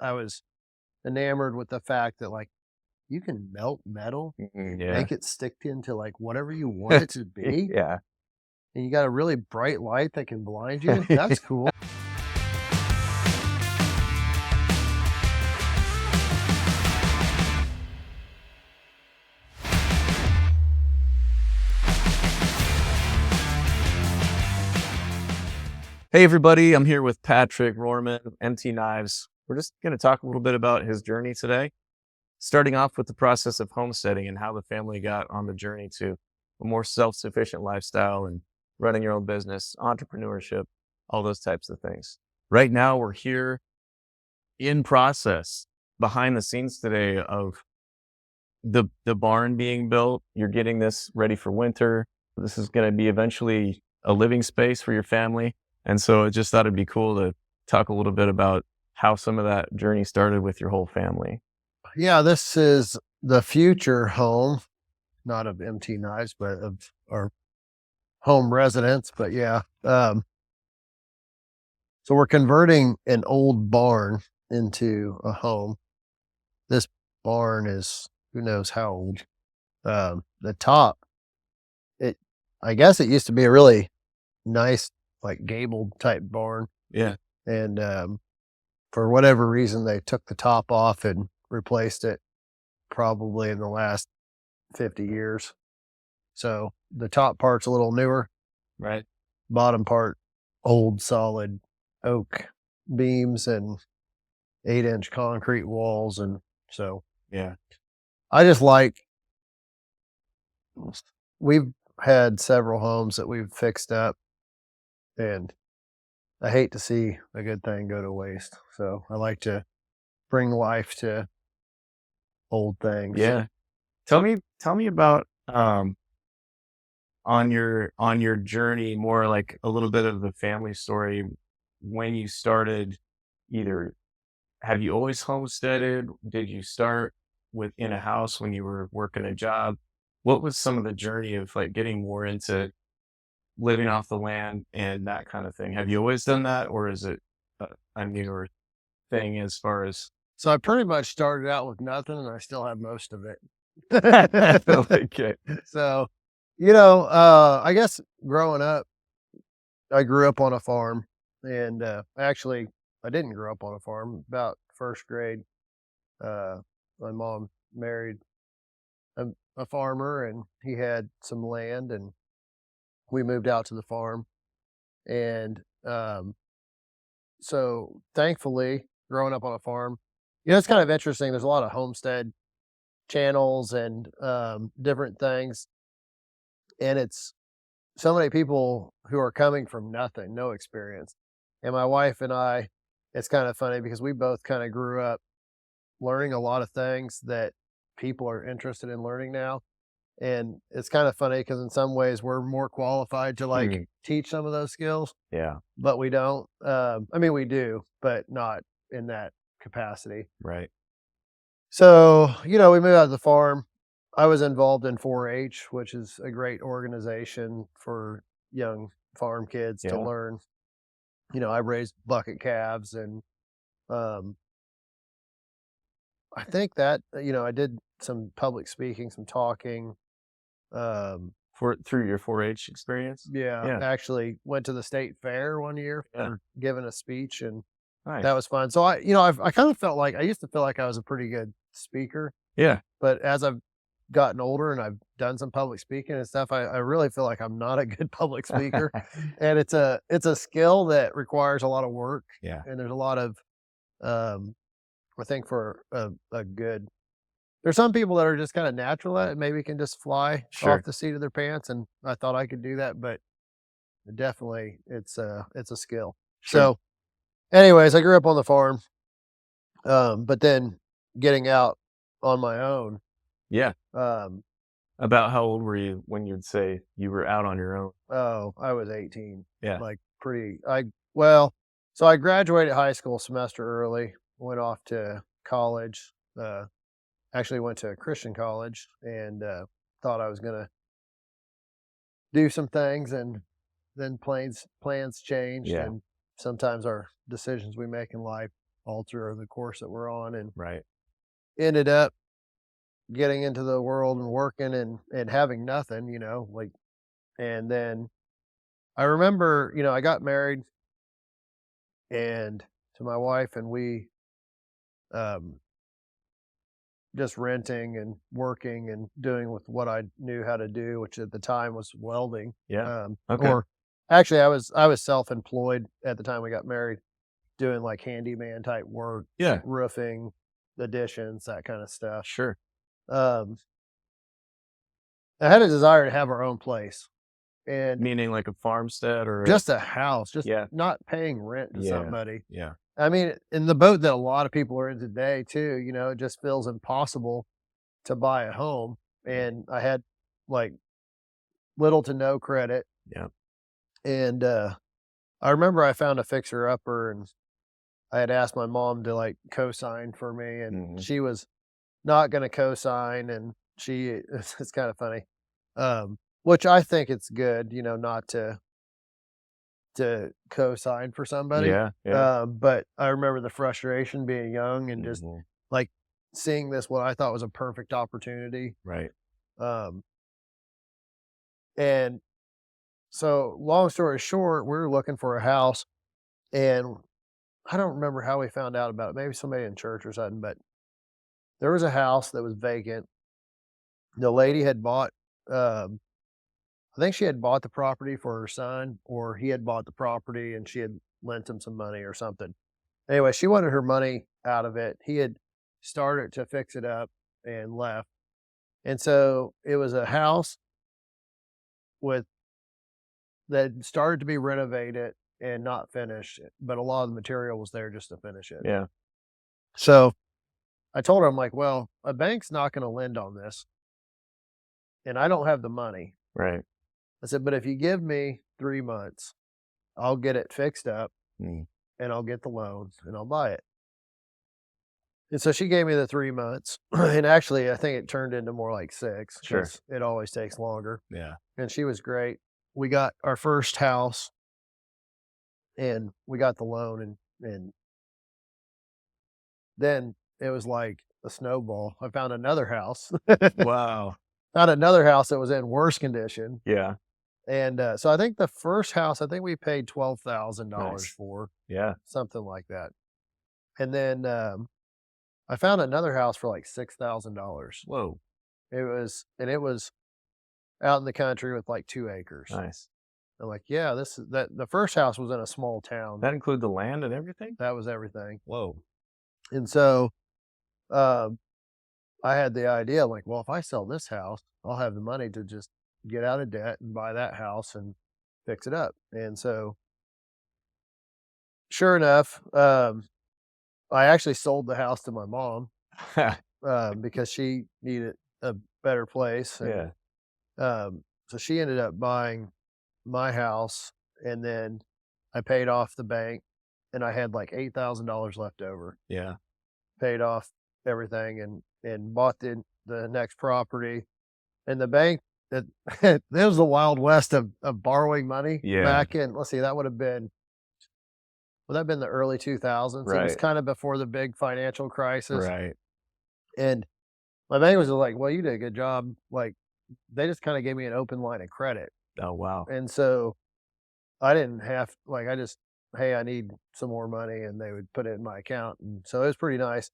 I was enamored with the fact that like you can melt metal, Yeah. make it stick into like whatever you want it to be, Yeah. and you got a really bright light that can blind you. That's cool. Hey everybody, I'm here with Patrick Rorman, MT Knives. We're just going to talk a little bit about his journey today, starting off with the process of homesteading and how the family got on the journey to a more self-sufficient lifestyle and running your own business, entrepreneurship, all those types of things. Right now, we're here in process behind the scenes today of the barn being built. You're getting this ready for winter. This is going to be eventually a living space for your family. And so I just thought it'd be cool to talk a little bit about how some of that journey started with your whole family. Yeah, this is the future home, not of MT Knives, but of our home residence. But yeah, so we're converting an old barn into a home. This barn is who knows how old. The top, I guess it used to be a really nice, like gabled type barn. Yeah. And for whatever reason, they took the top off and replaced it probably in the last 50 years. So the top part's a little newer, Right. bottom part, old solid oak beams and 8-inch concrete walls. And so Yeah. I just like, we've had several homes that we've fixed up, and I hate to see a good thing go to waste. So I like to bring life to old things. Yeah. Tell me about on your journey, more like a little bit of the family story when you started. Either have you always homesteaded? Did you start in a house when you were working a job? What was some of the journey of like getting more into living off the land and that kind of thing? Have you always done that, or is it a newer thing as far as So I pretty much started out with nothing, and I still have most of it. okay. So, I guess growing up, I grew up on a farm, and actually, I didn't grow up on a farm. About first grade, my mom married a farmer, and he had some land, and we moved out to the farm. And so, thankfully, growing up on a farm, it's kind of interesting. There's a lot of homestead channels and different things, and it's so many people who are coming from nothing, no experience. And my wife and I, it's kind of funny because we both kind of grew up learning a lot of things that people are interested in learning now. And it's kind of funny because in some ways we're more qualified to like teach some of those skills, Yeah. but we don't. I mean, we do, but not in that capacity. Right. So, we moved out to the farm. I was involved in 4-H, which is a great organization for young farm kids to Yeah. learn. I raised bucket calves, and I think that, I did some public speaking, some talking. Through your 4-H experience? Yeah, Yeah. actually went to the state fair one year Yeah. for giving a speech, and Nice. that was fun. So I kind of felt like I used to feel like I was a pretty good speaker. Yeah. But as I've gotten older and I've done some public speaking and stuff, I really feel like I'm not a good public speaker. And it's a skill that requires a lot of work. Yeah. And there's a lot of, I think for a good, there's some people that are just kind of natural at it, maybe can just fly Sure. off the seat of their pants. And I thought I could do that, but definitely it's a skill. Sure. So anyways, I grew up on the farm. But then getting out on my own, Yeah. um, About how old were you when you'd say you were out on your own? oh, I was 18. Yeah. Like so I graduated high school a semester early, went off to college, actually went to a Christian college, and thought I was going to do some things, and then plans changed. Yeah. And sometimes our decisions we make in life alter the course that we're on, and Right. ended up getting into the world and working and having nothing, like, and then I remember, I got married and to my wife, and we um just renting and working and doing with what I knew how to do, which at the time was welding. Yeah. Um, Okay. or actually I was self-employed at the time we got married, doing like handyman type work, Yeah. roofing, additions, that kind of stuff. Sure. Um, I had a desire to have our own place and Meaning like a farmstead or just a house, just yeah. not paying rent to Yeah. somebody. Yeah. I mean, in the boat that a lot of people are in today too, it just feels impossible to buy a home. And I had like little to no credit. Yeah. And I remember I found a fixer upper, and I had asked my mom to like co-sign for me, and she was not going to co-sign. And it's kind of funny. Which I think it's good, not to co-sign for somebody. Yeah. Yeah. But I remember the frustration being young and just like seeing this, what I thought was a perfect opportunity. Right. Um, and so long story short, we were looking for a house, and I don't remember how we found out about it. Maybe somebody in church or something, but there was a house that was vacant. The lady had bought, I think she had bought the property for her son, or he had bought the property and she had lent him some money or something. Anyway, she wanted her money out of it. He had started to fix it up and left. And so it was a house with that started to be renovated and not finished, but a lot of the material was there just to finish it. Yeah. So I told her, I'm like, well, a bank's not going to lend on this, and I don't have the money. Right. I said, but if you give me 3 months, I'll get it fixed up and I'll get the loan and I'll buy it. And so she gave me the 3 months. And actually, I think it turned into more like 6 Sure. because it always takes longer. Yeah. And she was great. We got our first house and we got the loan, and then it was like a snowball. I found another house. Wow. Found another house that was in worse condition. Yeah. And so I think the first house, I think we paid $12,000 Nice. for, Yeah. something like that. And then I found another house for like $6,000. Whoa. It was out in the country with like 2 acres. Nice. I'm like, yeah, the first house was in a small town. That include the land and everything? That was everything. Whoa. And so I had the idea, like, well, if I sell this house, I'll have the money to just get out of debt and buy that house and fix it up. And so sure enough, I actually sold the house to my mom because she needed a better place. And, Yeah. so she ended up buying my house, and then I paid off the bank, and I had like $8,000 left over. Yeah. Paid off everything and bought the next property. And the bank, it, it was the Wild West of borrowing money back in, let's see, that would have been the early 2000s. It was Right. kind of before the big financial crisis. Right. And my bank was like, well, you did a good job. Like, they just kind of gave me an open line of credit. Oh, wow. And so I didn't have, like, I just, hey, I need some more money, and they would put it in my account. And so it was pretty nice.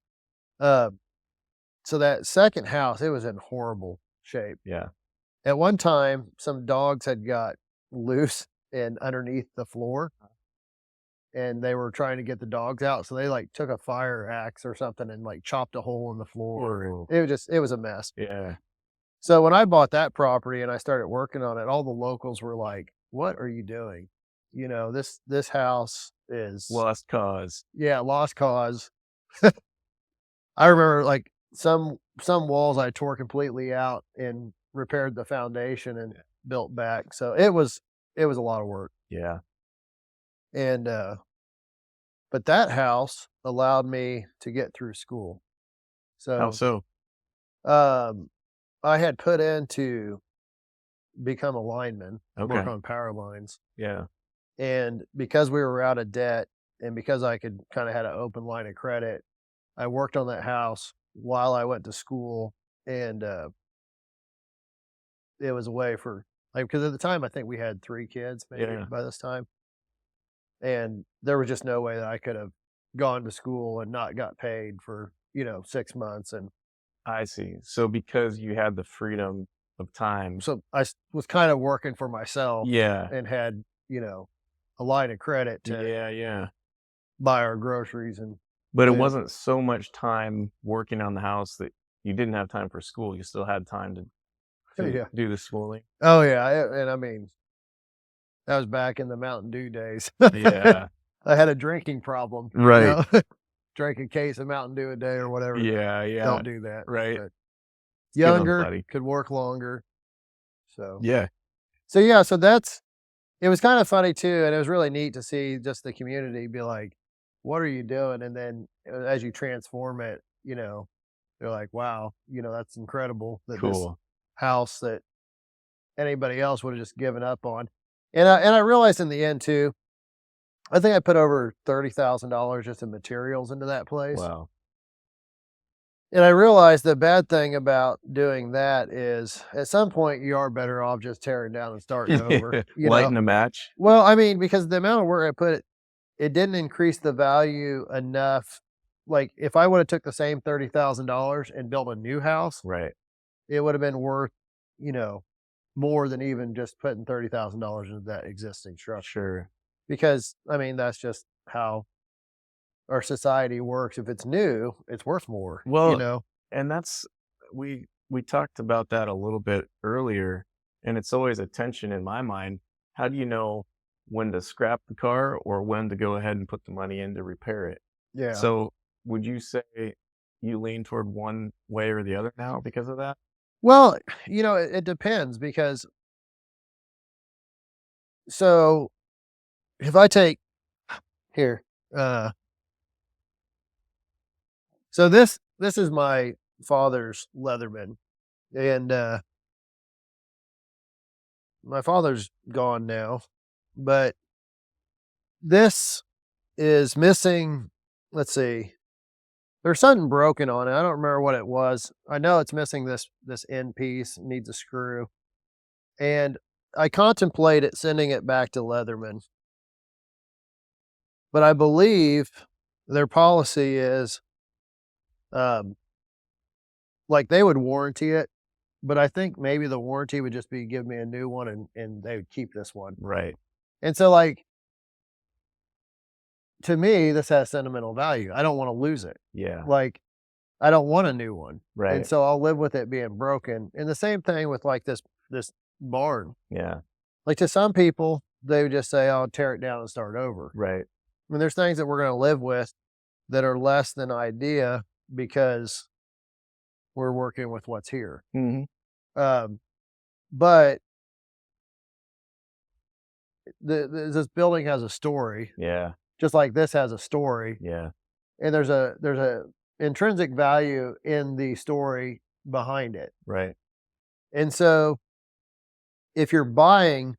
So that second house, it was in horrible shape. Yeah. At one time, some dogs had got loose and underneath the floor, and they were trying to get the dogs out. So they like took a fire axe or something and like chopped a hole in the floor. Whoa. It was a mess. Yeah. So when I bought that property and I started working on it, all the locals were like, "What are you doing? This house is Lost cause. lost cause." I remember like some walls I tore completely out and repaired the foundation and built back. So it was a lot of work. Yeah. And but that house allowed me to get through school. How So so? I had put in to become a lineman, work Okay. on power lines. Yeah. And because we were out of debt And because I could kind of had an open line of credit, I worked on that house while I went to school, and it was a way for like because at the time I think we had 3 kids maybe Yeah. by this time, and there was just no way that I could have gone to school and not got paid for 6 months, and I see. So because you had the freedom of time. so was kind of working for myself Yeah. and had a line of credit to Yeah, yeah. buy our groceries and But it food. wasn't so much time working on the house that you didn't have time for school. You still had time to Yeah. do the schooling. Oh yeah, and I mean that was back in the Mountain Dew days. Yeah. I had a drinking problem, Right. Drank a case of Mountain Dew a day or whatever. Yeah, yeah. Don't do that. Right. But Good on younger, buddy. could work longer. So Yeah. yeah, so it was kind of funny too, and it was really neat to see just the community be like, "What are you doing?" And then as you transform it, they're like, "Wow, that's incredible that this Cool. house that anybody else would have just given up on." And I realized in the end too, I think I put over $30,000 just in materials into that place. Wow. And I realized the bad thing about doing that is at some point you are better off just tearing down and starting over. Lighting a match. Well, I mean, because the amount of work I put, it didn't increase the value enough. Like if I would have took the same $30,000 and built a new house, Right. it would have been worth, more than even just putting $30,000 into that existing structure. Sure. Because I mean, that's just how our society works. If it's new, it's worth more. Well, and that's we talked about that a little bit earlier, and it's always a tension in my mind. How do you know when to scrap the car or when to go ahead and put the money in to repair it? Yeah. So would you say you lean toward one way or the other now because of that? Well, it depends because so if I take here, so this is my father's Leatherman, and my father's gone now, but this is missing. Let's see. There's something broken on it. I don't remember what it was. I know it's missing this end piece, needs a screw. And I contemplated sending it back to Leatherman. But I believe their policy is like they would warranty it, but I think maybe the warranty would just be give me a new one and they would keep this one. Right. And so like to me, this has sentimental value. I don't want to lose it. Yeah. Like I don't want a new one. Right. And so I'll live with it being broken. And the same thing with like this barn. Yeah. Like to some people, they would just say, "I'll tear it down and start over." Right. I mean, there's things that we're going to live with that are less than idea because we're working with what's here. Mm-hmm. But this building has a story, Yeah. just like this has a story, Yeah. and there's a intrinsic value in the story behind it. Right. And so, if you're buying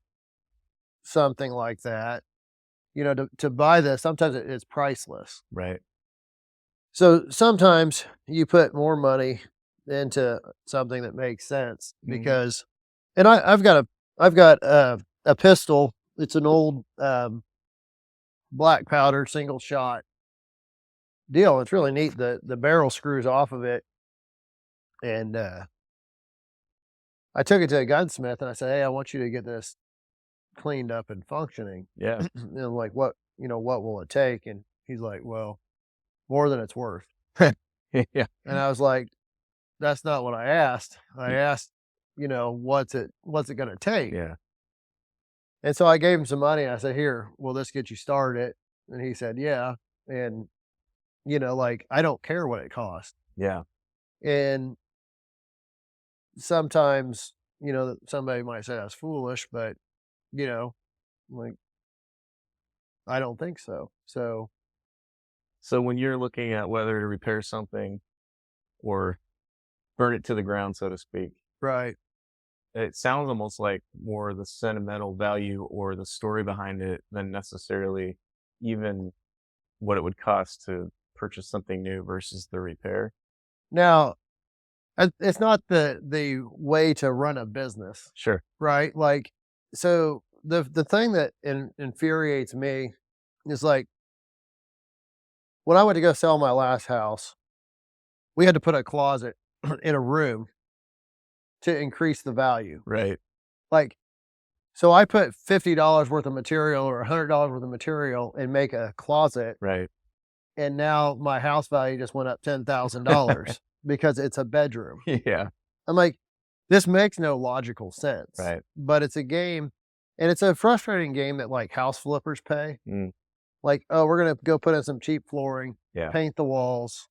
something like that, to buy this, sometimes it's priceless. Right. So sometimes you put more money into something that makes sense Mhm. because, and I've got a pistol. It's an old black powder single shot deal. It's really neat. The barrel screws off of it, and I took it to a gunsmith and I said, "Hey, I want you to get this cleaned up and functioning." Yeah. And I'm like, what will it take? And he's like, "Well, more than it's worth." Yeah. And I was like, that's not what I asked. I asked, what's it going to take? Yeah. And so I gave him some money. And I said, "Here, will this get you started?" And he said, "Yeah." And, like, I don't care what it costs. Yeah. And sometimes, somebody might say that's foolish, but, like, I don't think so. So, when you're looking at whether to repair something or burn it to the ground, so to speak, right. it sounds almost like more the sentimental value or the story behind it than necessarily even what it would cost to purchase something new versus the repair. Now, it's not the way to run a business, Sure. right? Like, so the thing that infuriates me is like when I went to go sell my last house, we had to put a closet in a room to increase the value. Right. Like, so I put $50 worth of material or $100 worth of material and make a closet, Right. and now my house value just went up $10,000 because it's a bedroom. Yeah. I'm like, this makes no logical sense. Right. But it's a game, and it's a frustrating game that like house flippers pay. Mm. Like, oh, we're gonna go put in some cheap flooring, Yeah. paint the walls,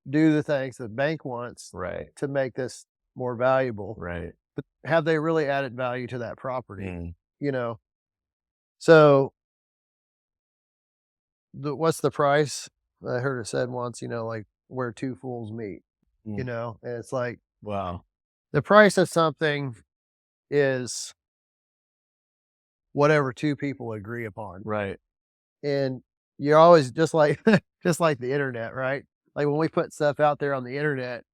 do the things the bank wants Right. to make this more valuable. Right. But have they really added value to that property? Mm. You know? So what's the price? I heard it said once, like where two fools meet, Mm. and it's like Wow. the price of something is whatever two people agree upon. Right. And you're always just like just like the internet, right? Like when we put stuff out there on the internet,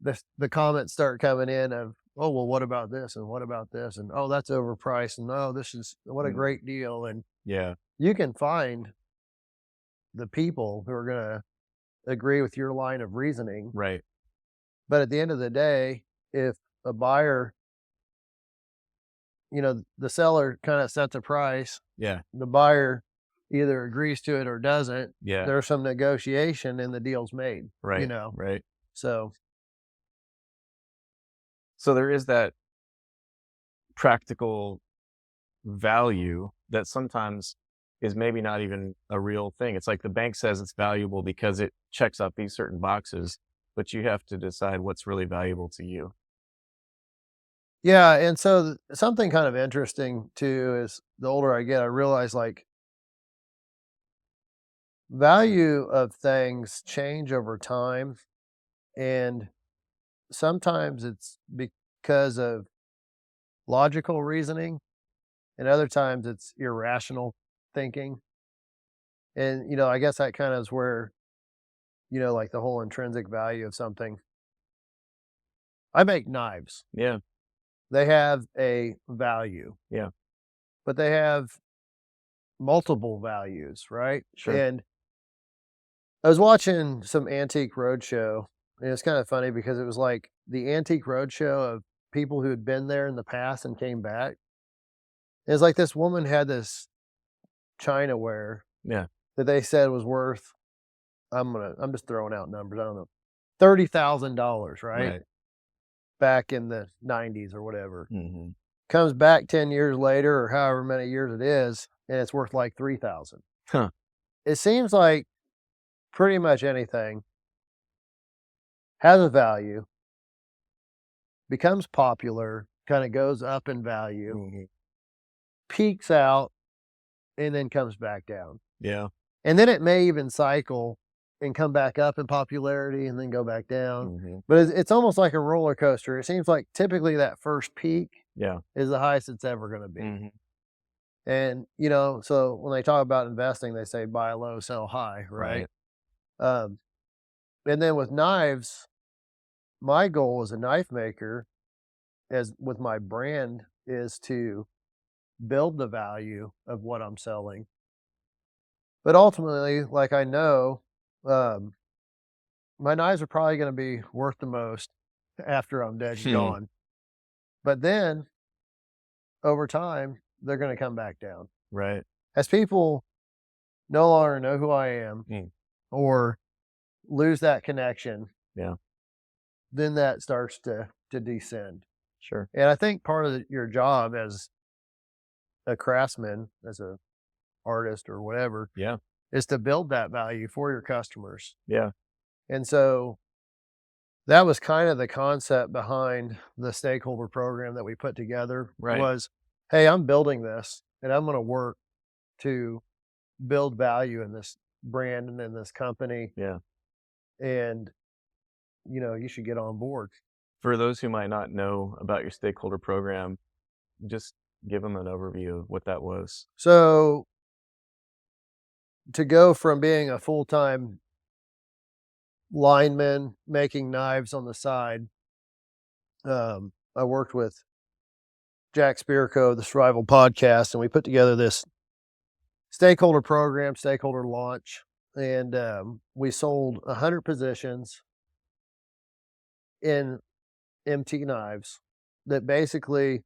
the comments start coming in of, oh, well, what about this? And what about this? And oh, that's overpriced. And oh, this is what a Mm. great deal. And Yeah. you can find the people who are gonna agree with your line of reasoning. Right. But at the end of the day, if a buyer, the seller kind of sets a price, Yeah. the buyer either agrees to it or doesn't, Yeah. there's some negotiation and the deal's made. Right. Right. So So there is that practical value that sometimes is maybe not even a real thing. It's like the bank says it's valuable because it checks off these certain boxes, but you have to decide what's really valuable to you. yeah, and so something kind of interesting too is the older I get, I realize like value of things change over time, and sometimes it's because of logical reasoning, and other times it's irrational thinking. And I guess that kind of is where like the whole intrinsic value of something. I make knives. Yeah. They have a value, Yeah. but they have multiple values, right? Sure. And I was watching some Antique Roadshow, and it's kind of funny because it was like the Antique Roadshow of people who had been there in the past and came back. It's like this woman had this chinaware Yeah. that they said was worth, I'm just throwing out numbers, I don't know, $30,000, right? Right. Back in the 90s or whatever. Mm-hmm. Comes back 10 years later or however many years it is, and it's worth like 3,000. Huh. It seems like pretty much anything has a value, becomes popular, kind of goes up in value, Mm-hmm. peaks out, and then comes back down. Yeah. And then it may even cycle and come back up in popularity and then go back down. Mm-hmm. But it's almost like a roller coaster. It seems like typically that first peak Yeah. is the highest it's ever going to be. Mm-hmm. And, so when they talk about investing, they say buy low, sell high, right? And then with knives, my goal as a knife maker, as with my brand, is to build the value of what I'm selling. But ultimately, like I know, my knives are probably going to be worth the most after I'm dead and gone. But then over time, they're going to come back down. Right. As people no longer know who I am or lose that connection, Yeah. then that starts to descend. Sure. And I think part of your job as a craftsman, as a artist or whatever, Yeah. is to build that value for your customers. Yeah. And so that was kind of the concept behind the stakeholder program that we put together. Right. Was, hey, I'm building this and I'm going to work to build value in this brand and in this company. Yeah. And, you should get on board. For those who might not know about your stakeholder program, just give them an overview of what that was. So to go from being a full-time lineman making knives on the side, I worked with Jack Spirko, the Survival Podcast, and we put together this stakeholder program, stakeholder launch, and we sold 100 positions in MT knives that basically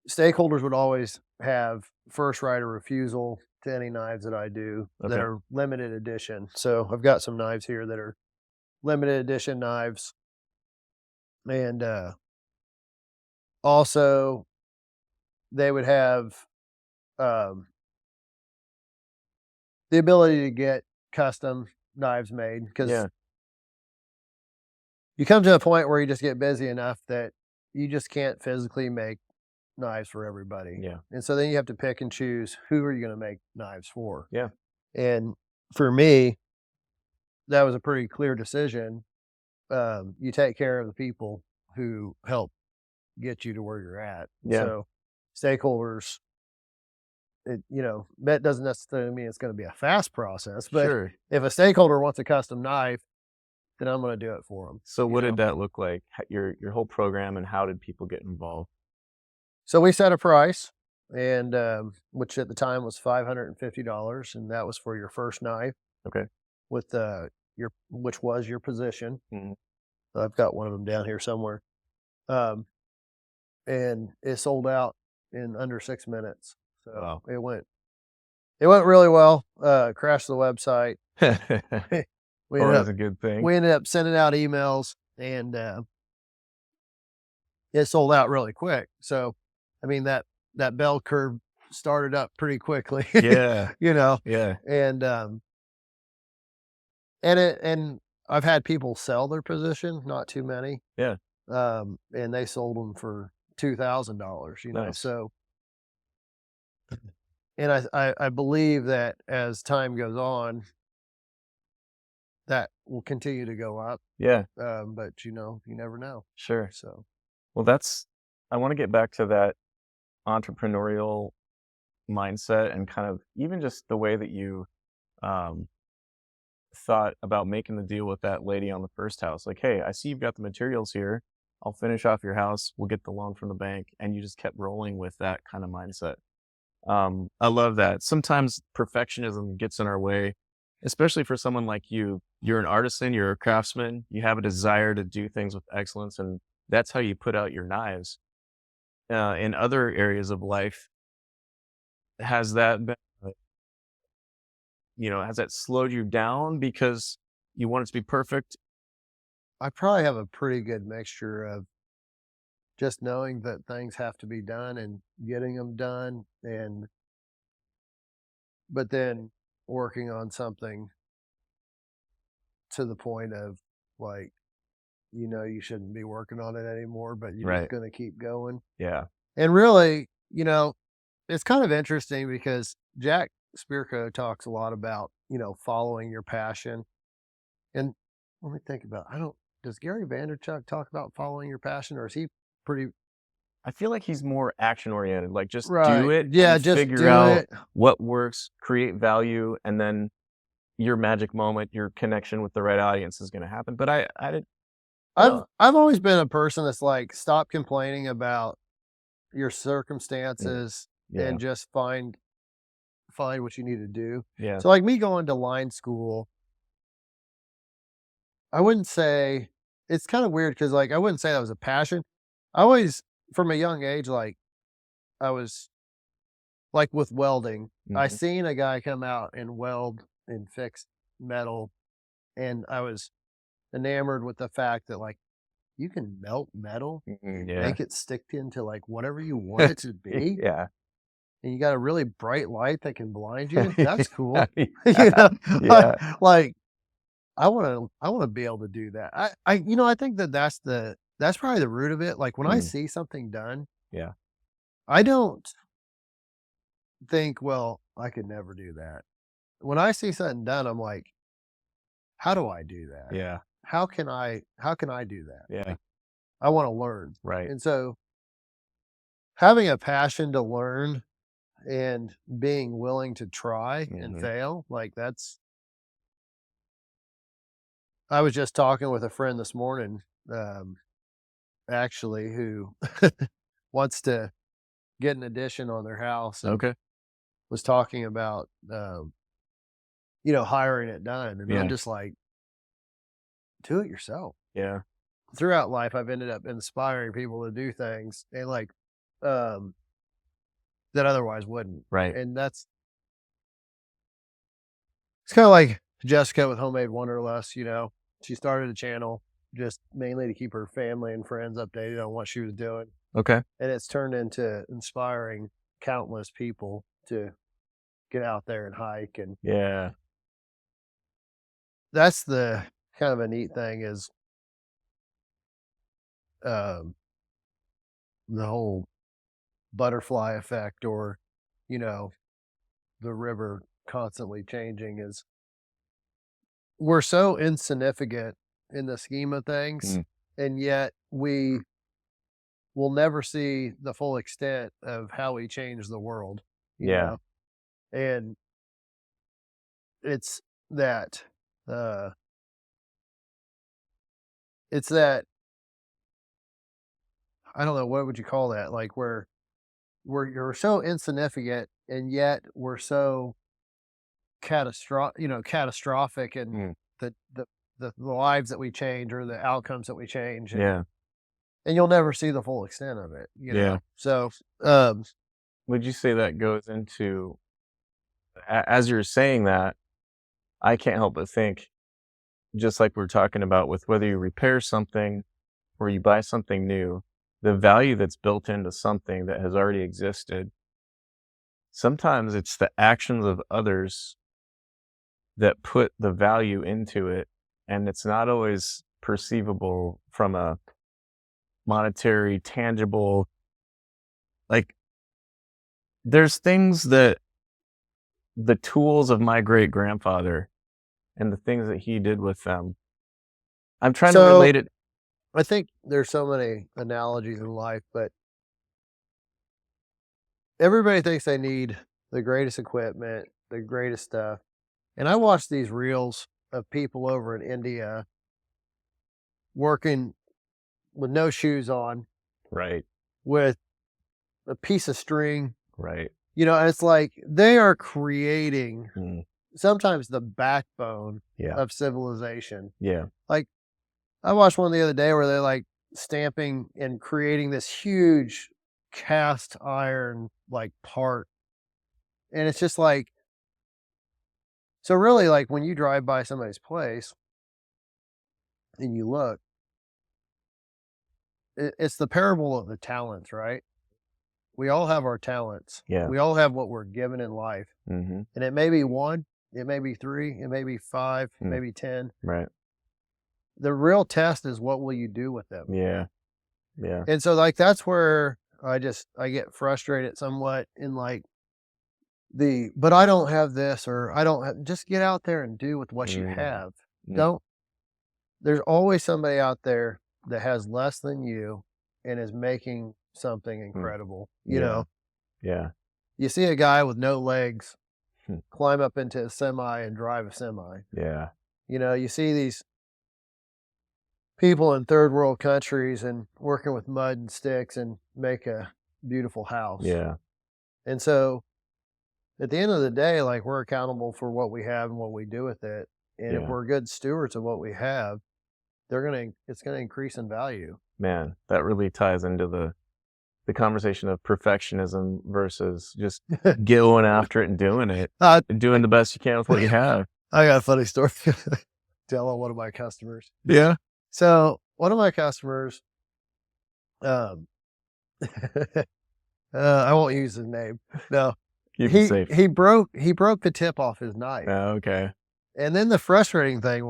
stakeholders would always have first right of refusal to any knives that I do that Okay. are limited edition. So I've got some knives here that are limited edition knives. And also they would have the ability to get custom knives made because Yeah. you come to a point where you just get busy enough that you just can't physically make knives for everybody. Yeah. And so then you have to pick and choose who are you going to make knives for. Yeah. And for me, that was a pretty clear decision. You take care of the people who help get you to where you're at. Yeah. So stakeholders, that doesn't necessarily mean it's going to be a fast process, but Sure. if a stakeholder wants a custom knife, then I'm going to do it for them. So what did that look like? Your whole program, and how did people get involved? So we set a price, and which at the time was $550, and that was for your first knife. Okay. With which was your position. Mhm. I've got one of them down here somewhere, and it sold out in under 6 minutes. So Wow. it went really well. Crashed the website. we Oh, ended that's up a good thing. we ended up sending out emails, and it sold out really quick. So, I mean that bell curve started up pretty quickly. Yeah. Yeah. And I've had people sell their position, not too many. Yeah. And they sold them for $2,000, Nice. so. And I believe that as time goes on, that will continue to go up. Yeah. But you never know. Sure. So. Well, I want to get back to that entrepreneurial mindset and kind of even just the way that you thought about making the deal with that lady on the first house. Like, hey, I see you've got the materials here. I'll finish off your house. We'll get the loan from the bank. And you just kept rolling with that kind of mindset. I love that. Sometimes perfectionism gets in our way, especially for someone like you. You're an artisan, you're a craftsman, you have a desire to do things with excellence, and that's how you put out your knives. In other areas of life, has that been, has that slowed you down because you want it to be perfect? I probably have a pretty good mixture of just knowing that things have to be done and getting them done, but then working on something to the point of like, you shouldn't be working on it anymore, but you're just going to keep going. Yeah. And really, it's kind of interesting because Jack Spirko talks a lot about, following your passion. And let me think about, does Gary Vaynerchuk talk about following your passion, or is he pretty? I feel like he's more action oriented, like just Right. do it. Yeah, and just figure do out it. what works, create value, and then your magic moment, your connection with the right audience is going to happen. But I've always been a person that's like, stop complaining about your circumstances and just find what you need to do. Yeah. So like me going to line school, I wouldn't say, it's kind of weird because like I wouldn't say that was a passion. I always, from a young age, like I was like with welding, I Mhm. seen a guy come out and weld and fix metal, and I was enamored with the fact that like you can melt metal, Yeah. make it stick into like whatever you want it to be. Yeah. And you got a really bright light that can blind you. That's cool. Yeah. Yeah. Like I want to be able to do that. I think that's probably the root of it. Like when I see something done, Yeah. I don't think, well, I could never do that. When I see something done, I'm like, how do I do that? Yeah. How can I do that? Yeah. Like, I want to learn. Right. And so having a passion to learn and being willing to try and Mhm. fail. Like I was just talking with a friend this morning, actually, who wants to get an addition on their house and Okay. was talking about, hiring it done. And I'm Yeah. just like, do it yourself. Yeah. Throughout life, I've ended up inspiring people to do things and um, that otherwise wouldn't. Right. And it's kind of like Jessica with Homemade Wanderlust, she started a channel just mainly to keep her family and friends updated on what she was doing. Okay. And it's turned into inspiring countless people to get out there and hike. And Yeah. that's the kind of a neat thing is um, the whole butterfly effect, or, the river constantly changing, is we're so insignificant in the scheme of things. Mm. And yet we will never see the full extent of how we change the world, Yeah. and it's that, uh, it's that, I don't know, what would you call that? Like you're so insignificant and yet we're so catastrophic in Mm. the lives that we change or the outcomes that we change. Yeah. And you'll never see the full extent of it, Yeah. So, um, Would you say that goes into, as you're saying that, I can't help but think, just like we're talking about with whether you repair something or you buy something new, the value that's built into something that has already existed, sometimes it's the actions of others that put the value into it. And it's not always perceivable from a monetary, tangible, like, there's things that the tools of my great grandfather and the things that he did with them, I'm trying to so relate it. I think there's so many analogies in life, but everybody thinks they need the greatest equipment, the greatest stuff. And I watch these reels of people over in India working with no shoes on, Right. with a piece of string, Right. and it's like they are creating Mm. sometimes the backbone Yeah. of civilization. Yeah. Like I watched one the other day where they're like stamping and creating this huge cast iron like part. And it's just like, so really, like when you drive by somebody's place and you look, it's the parable of the talents, right? We all have our talents. Yeah. We all have what we're given in life. Mm-hmm. And it may be one, it may be three, it may be five, Mm. maybe 10. Right. The real test is what will you do with them? Yeah. Yeah. And so like that's where I get frustrated somewhat in like but I don't have this, or I don't have, just get out there and do with what you Mm. have. Mm. There's always somebody out there that has less than you and is making something incredible. Yeah. Yeah. You see a guy with no legs Hmm. climb up into a semi and drive a semi. Yeah. You see these people in third world countries and working with mud and sticks and make a beautiful house. Yeah. And so at the end of the day, like we're accountable for what we have and what we do with it. And if Yeah. we're good stewards of what we have, it's gonna increase in value. Man, that really ties into the conversation of perfectionism versus just going after it and doing it, and doing the best you can with what you have. I got a funny story to tell on one of my customers. Yeah. So one of my customers, I won't use his name. No, Keep it safe. he broke the tip off his knife. Okay. And then the frustrating thing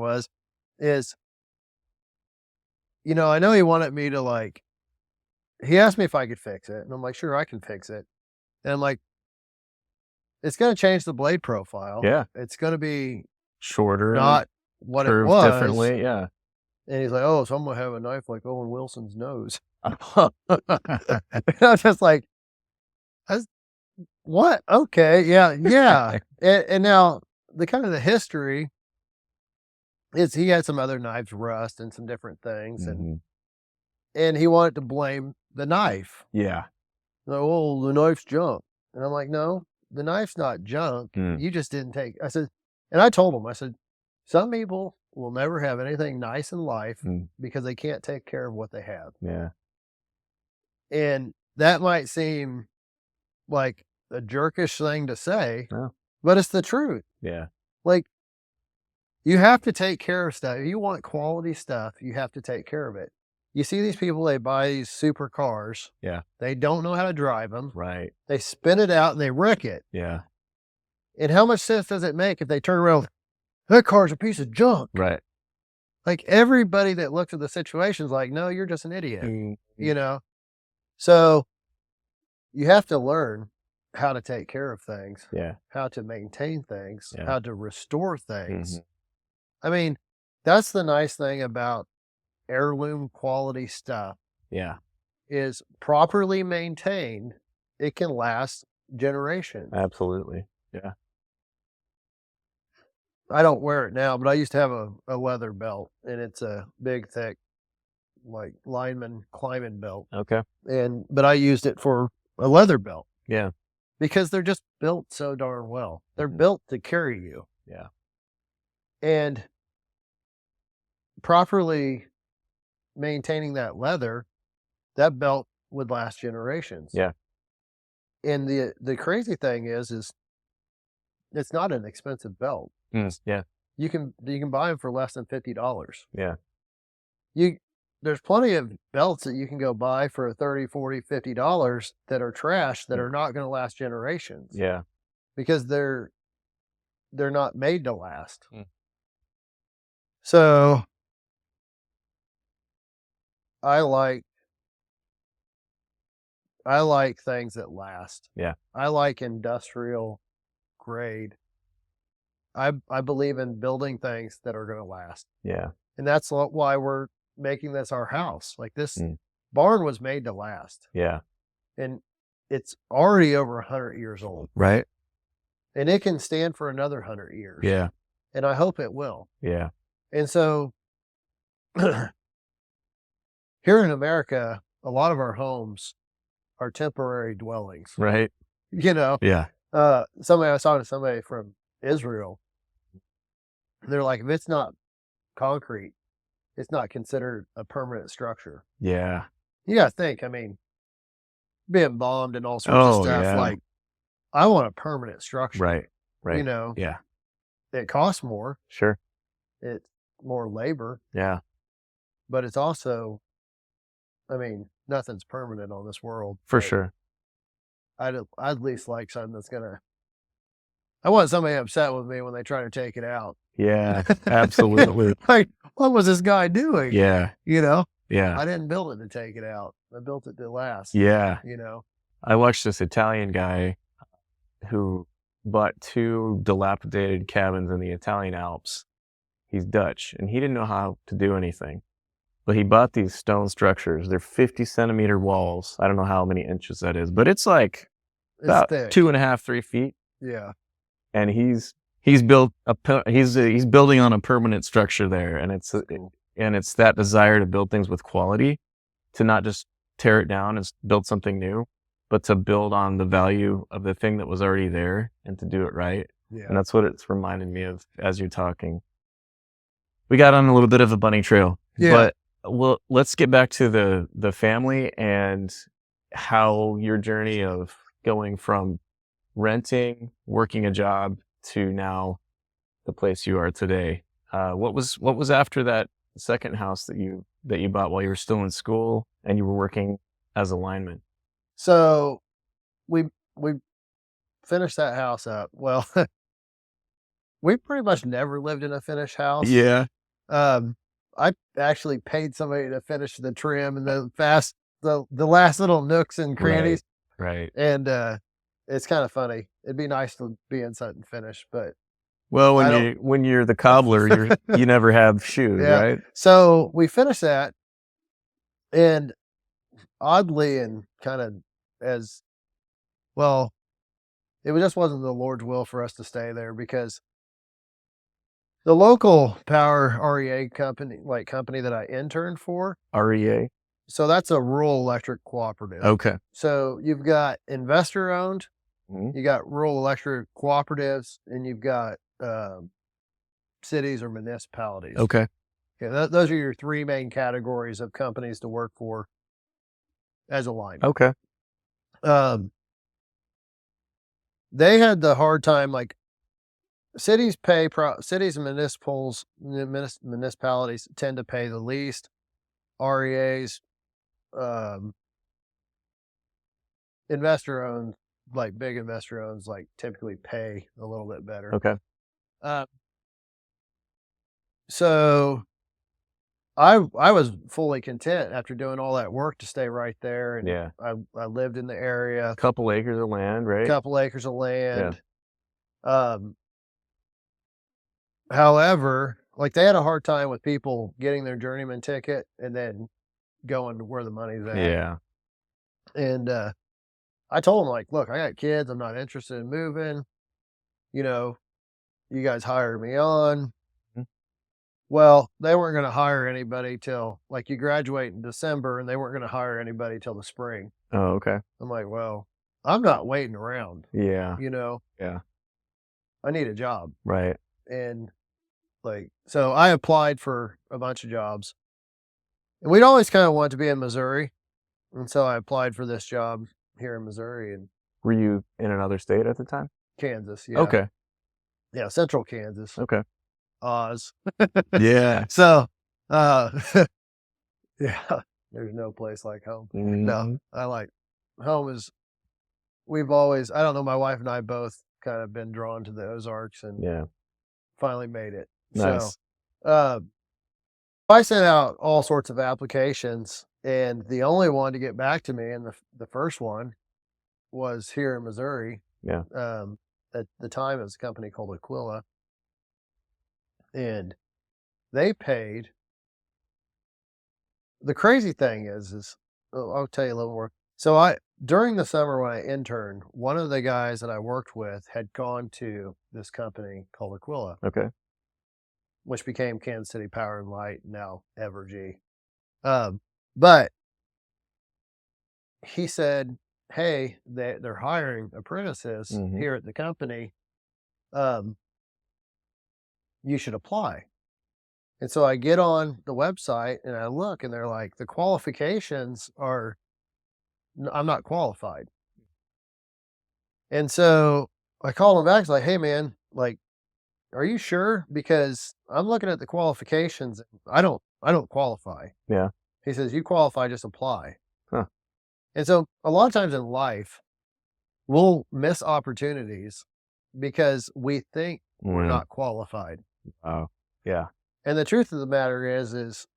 is, I know he wanted me to he asked me if I could fix it. And I'm like, sure, I can fix it. And I'm like, it's going to change the blade profile. Yeah. It's going to be Shorter. not what it curved was. differently. Yeah. And he's like, oh, so I'm going to have a knife like Owen Wilson's nose. And I'm just like, what? Okay, yeah. And now the history is he had some other knives rust and some different things, Mhm. and he wanted to blame the knife. Yeah. Like, "Oh, the knife's junk." And I'm like, "No, the knife's not junk. Mm. You just didn't take." I said, and I told him, I said, "Some people will never have anything nice in life Mm. because they can't take care of what they have." Yeah. And that might seem like a jerkish thing to say, Oh, but it's the truth. yeah. Like, you have to take care of stuff. If you want quality stuff, you have to take care of it. You see these people, they buy these super cars. Yeah. They don't know how to drive them. Right. They spin it out and they wreck it. Yeah. And how much sense does it make if they turn around, that car's a piece of junk? Right. Like everybody that looks at the situation is like, no, you're just an idiot, Mm. you know? So you have to learn how to take care of things, Yeah. how to maintain things, Yeah. how to restore things. Mhm. I mean, that's the nice thing about heirloom quality stuff Yeah. is properly maintained. It can last generations. Absolutely. Yeah. I don't wear it now, but I used to have a leather belt, and it's a big, thick, like lineman climbing belt. Okay. But I used it for a leather belt Yeah. because they're just built so darn well. They're Mhm. built to carry you, Yeah. and properly maintaining that leather, that belt would last generations. Yeah. And the crazy thing is it's not an expensive belt. Mm. Yeah. You can buy them for less than $50. Yeah. You There's plenty of belts that you can go buy for 30, 40, $50 that are trash that Mm. are not going to last generations Yeah. because they're not made to last. Mm. So I like things that last. Yeah. I like industrial grade. I believe in building things that are going to last. Yeah. And that's why we're making this our house. Like this Mm. barn was made to last, Yeah. and it's already over 100 years old, Right. and it can stand for another 100 years. Yeah. And I hope it will. Yeah. And so here in America, a lot of our homes are temporary dwellings. Right. You know, Yeah. I was talking to somebody from Israel. They're like, if it's not concrete, it's not considered a permanent structure. Yeah. You got to think, I mean, being bombed and all sorts of Oh, stuff. yeah. Like, I want a permanent structure. Right. Right. You know, Yeah. it costs more, Sure. it's more labor, Yeah. but it's also, I mean, nothing's permanent on this world. For but sure. I'd at least like something that's gonna. I want somebody upset with me when they try to take it out. Yeah. Absolutely. Like, what was this guy doing? Yeah. You know, Yeah. I didn't build it to take it out. I built it to last. Yeah. You know. I watched this Italian guy who bought 2 dilapidated cabins in the Italian Alps. He's Dutch, and he didn't know how to do anything. But he bought these stone structures. They're 50-centimeter walls. I don't know how many inches that is, but it's like It's about thick. 2.5, 3 feet. Yeah. And he's building on a permanent structure there, and it's that desire to build things with quality, to not just tear it down and build something new, but to build on the value of the thing that was already there and to do it right. Yeah. And that's what it's reminded me of as you're talking. We got on a little bit of a bunny trail, Yeah. but let's get back to the family and how your journey of going from renting, working a job to now the place you are today. What was after that second house that you bought while you were still in school and you were working as a lineman? So we finished that house up. Well, we pretty much never lived in a finished house. Yeah. I actually paid somebody to finish the trim and the last little nooks and crannies. Right. And it's kind of funny. It'd be nice to be in something finished, but Well, when you're the cobbler, you never have shoes, yeah. right? So we finished that, and oddly and kind of as well, just wasn't the Lord's will for us to stay there because the local power REA company, company that I interned for. REA. So that's a rural electric cooperative. Okay. So you've got investor owned, Mhm. you got rural electric cooperatives, and you've got cities or municipalities. Okay. Okay, those are your three main categories of companies to work for as a lineman. Okay. They had the hard time, like cities cities and municipalities tend to pay the least. REAs, investor owned, like big investor owns, like typically pay a little bit better. Okay. So I was fully content after doing all that work to stay right there, and Yeah. I lived in the area, A couple acres of land, right? couple acres of land. However, like they had a hard time with people getting their journeyman ticket and then going to where the money's at. Yeah. And I told them, like, look, I got kids, I'm not interested in moving. You know, you guys hired me on. Mhm. Well, they weren't going to hire anybody till, like, you graduate in December, and they weren't going to hire anybody till the spring. Oh, okay. I'm like, well, I'm not waiting around. Yeah. Yeah, Yeah. I need a job. Right. And so I applied for a bunch of jobs, and we'd always kind of wanted to be in Missouri. And so I applied for this job here in Missouri and Were you in another state at the time? Kansas. Yeah. Okay. Yeah. Central Kansas. Okay. Oz. Yeah. So, yeah, there's no place like home. No, Mhm. I like home is, I don't know, my wife and I both kind of been drawn to the Ozarks and Yeah. finally made it. Nice. So, I sent out all sorts of applications, and the only one to get back to me, and the first one was here in Missouri. Yeah. At the time, it was a company called Aquila, and they paid. The crazy thing is I'll tell you a little more. So during the summer when I interned, one of the guys that I worked with had gone to this company called Aquila, Okay. which became Kansas City Power and Light, now Evergy. But he said, hey, they're hiring apprentices Mhm. here at the company. You should apply. And so I get on the website and I look, and they're like, the qualifications are, I'm not qualified. And so I called him back. It's like, hey man, like, are you sure? Because I'm looking at the qualifications. I don't qualify. Yeah. He says, you qualify, just apply. Huh. And so a lot of times in life, we'll miss opportunities because we think we're Mm. not qualified. Oh, yeah. And the truth of the matter is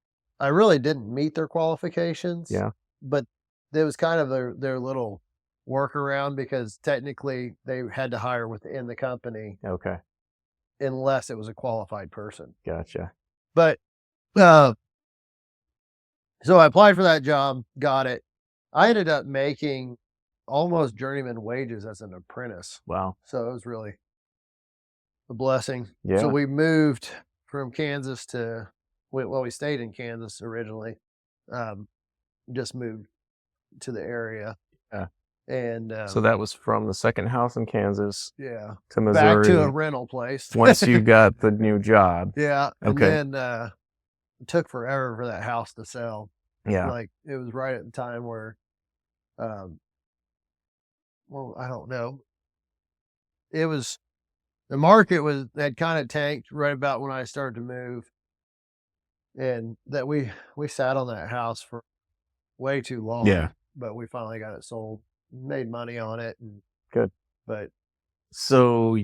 I really didn't meet their qualifications. Yeah. But it was kind of their little workaround because technically they had to hire within the company Okay. unless it was a qualified person. Gotcha. But so I applied for that job, got it. I ended up making almost journeyman wages as an apprentice. Wow. So it was really a blessing. Yeah. So we moved from Kansas to, we stayed in Kansas originally. Just moved to the area. Yeah. And So that was from the second house in Kansas yeah, to Missouri. back to a rental place. Once you got the new job. Yeah. Okay. And then it took forever for that house to sell. Yeah. Like it was right at the time where, well, I don't know. It was, the market had kind of tanked right about when I started to move. And that we sat on that house for way too long. Yeah. But we finally got it sold, made money on it. And, Good. But so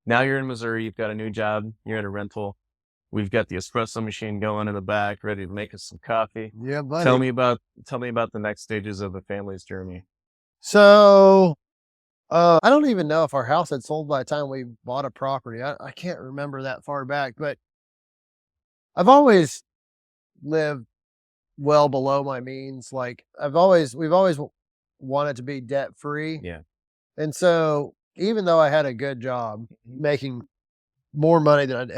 now you're in Missouri, you've got a new job, you're in a rental. We've got the espresso machine going in the back, ready to make us some coffee. yeah, buddy. Tell me about the next stages of the family's journey. So, I don't even know if our house had sold by the time we bought a property. I can't remember that far back, but I've always lived well below my means. Like we've always wanted to be debt free. Yeah. And so even though I had a good job Mhm. making more money than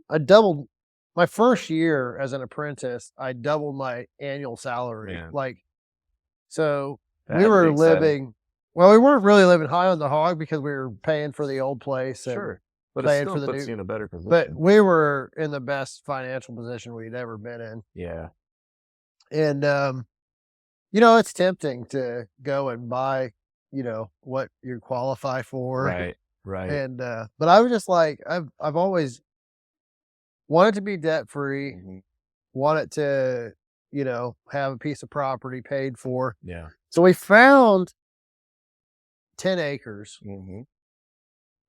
I doubled my first year as an apprentice, I doubled my annual salary. Man, Like, so that we had to be were exciting. living, well, we weren't really living high on the hog because we were paying for the old place and Sure. But it paying for still the puts new, you in a better but position. we were in the best financial position we'd ever been in. Yeah. And, you know, it's tempting to go and buy, you know, what you qualify for. Right. Right. And, but I was just like, I've always wanted to be debt free, Mhm. wanted to, you know, have a piece of property paid for. Yeah. So we found 10 acres Mhm.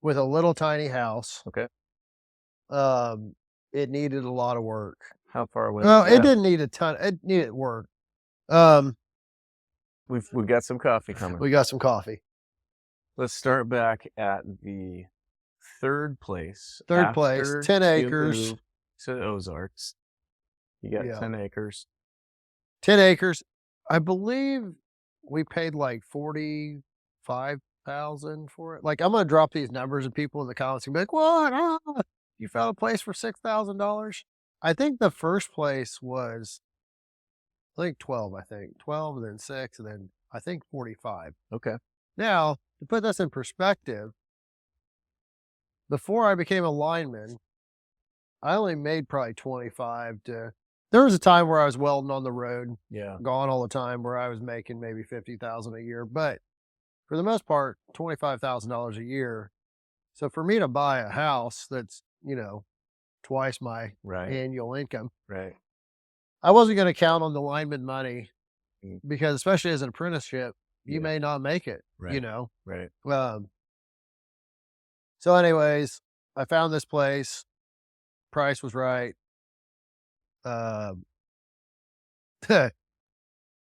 with a little tiny house. Okay. Um, it needed a lot of work. How far away? Well, it Yeah. didn't need a ton. It needed work. Um, We've got some coffee coming. we got some coffee. Let's start back at the third place Third place, after 10 you acres. move to the Ozarks. You got Yeah. 10 acres. 10 acres. I believe we paid like 45,000 for it. Like, I'm gonna drop these numbers and people in the comments can be like, "What? Ah, you found a place for $6,000?" I think the first place was, I think 12, I think. 12 and then 6 and then I think 45. Okay. Now, to put this in perspective, before I became a lineman, I only made probably 25 to, there was a time where I was welding on the road, Yeah. gone all the time, where I was making maybe 50,000 a year, but for the most part, $25,000 a year. So for me to buy a house that's, you know, twice my Right. annual income, Right. I wasn't going to count on the lineman money Mm. because, especially as an apprenticeship, you Yeah. may not make it, you Right. know. Right. So anyways, I found this place, price was right. Um,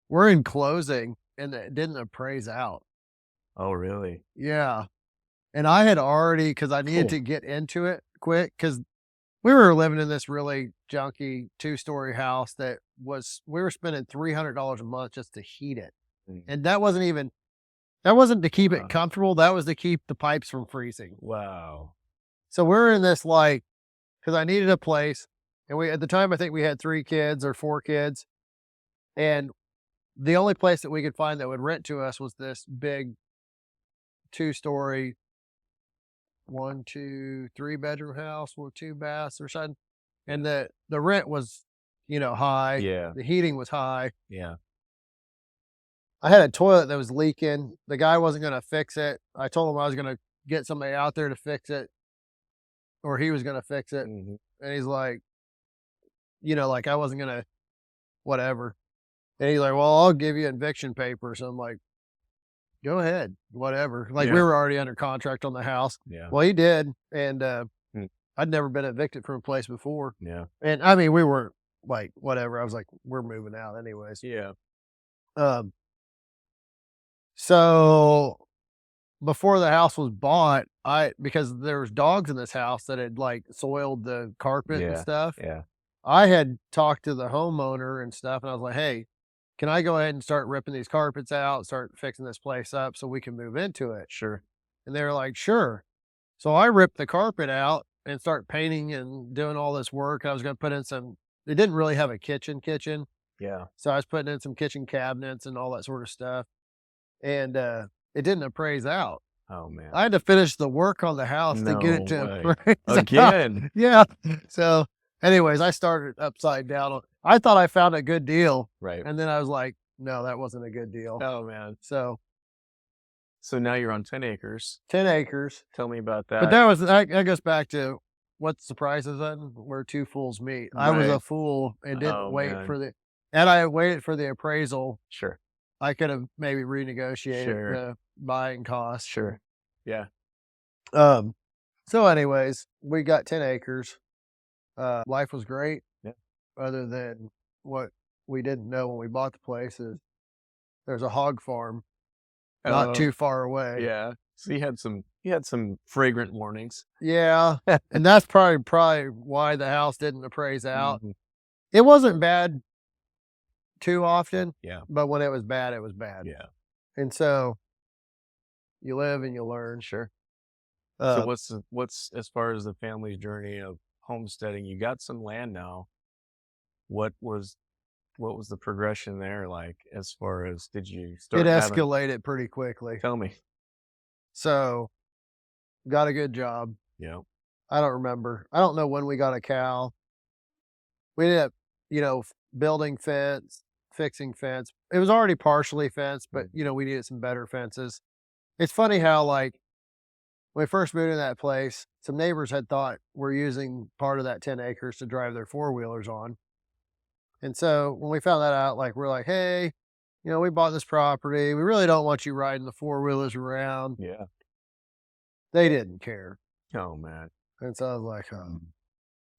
we're in closing and it didn't appraise out. Oh, really? Yeah. And I had already, because I needed Cool. to get into it quick, because we were living in this really junky 2-story house that was, we were spending $300 a month just to heat it. Mm. And that wasn't to keep it Wow. comfortable. That was to keep the pipes from freezing. Wow. So we're in this, like, because I needed a place. And we, at the time, I think we had 3 kids or 4 kids. And the only place that we could find that would rent to us was this big 2-story, 1, 2, 3-bedroom house with 2 baths or something. And the rent was, you know, high. Yeah. The heating was high. Yeah. I had a toilet that was leaking. The guy wasn't gonna fix it. I told him I was gonna get somebody out there to fix it, or he was gonna fix it. Mhm. And he's like, you know, like, I wasn't gonna whatever. And he's like, "Well, I'll give you eviction papers." I'm like, "Go ahead, whatever." Like, we Yeah. were already under contract on the house. Yeah. Well, he did, and, Mm. I'd never been evicted from a place before. Yeah. And, I mean, we weren't, like, whatever. I was like, "We're moving out anyways." Yeah. Um, so before the house was bought, because there was dogs in this house that had, like, soiled the carpet and Yeah. stuff, Yeah. I had talked to the homeowner and stuff, and I was like, "Hey, can I go ahead and start ripping these carpets out, start fixing this place up so we can move into it?" Sure. And they were like, "Sure." So I ripped the carpet out and start painting and doing all this work. I was gonna put in some, they didn't really have a kitchen, Yeah. so I was putting in some kitchen cabinets and all that sort of stuff, and, it didn't appraise out. Oh, man. I had to finish the work on the house to get No it to way. appraise out. Again. Yeah. So, anyways, I started upside down on, I thought I found a good deal, Right. and then I was like, "No, that wasn't a good deal." Oh, man. So, So now you're on 10 acres. 10 acres. Tell me about But that. that was, that goes back to what surprises then where 2 fools meet. I was a Right. fool and didn't Oh, wait man. for the, and I waited for the appraisal. Sure. I could have maybe renegotiated Sure. the buying cost. Sure. Yeah. So anyways, we got 10 acres. Life was great. Yeah. Other than what we didn't know when we bought the place is there's a hog farm not Oh, too far away. yeah. So you had some fragrant warnings. Yeah. And that's probably why the house didn't appraise out. Mhm. It wasn't bad too often, Yeah. but when it was bad, it was bad. Yeah. And so you live and you learn. Sure. So Uh, what's as far as the family journey of homesteading? You got some land now. What was what was the progression there like as far as did you it start having escalated pretty quickly. tell me. So got a good job. Yeah. I don't remember. I don't know when we got a cow. We ended up, building fence, fixing fence. It was already partially fenced, but Mm. we needed some better fences. It's funny how like when we first moved in that place, some neighbors had thought we're using part of that 10 acres to drive their four wheelers on. And so when we found that out, like we're like, hey, we bought this property. We really don't want you riding the four wheelers around. Yeah. They didn't care. Oh man. And so I was like, oh.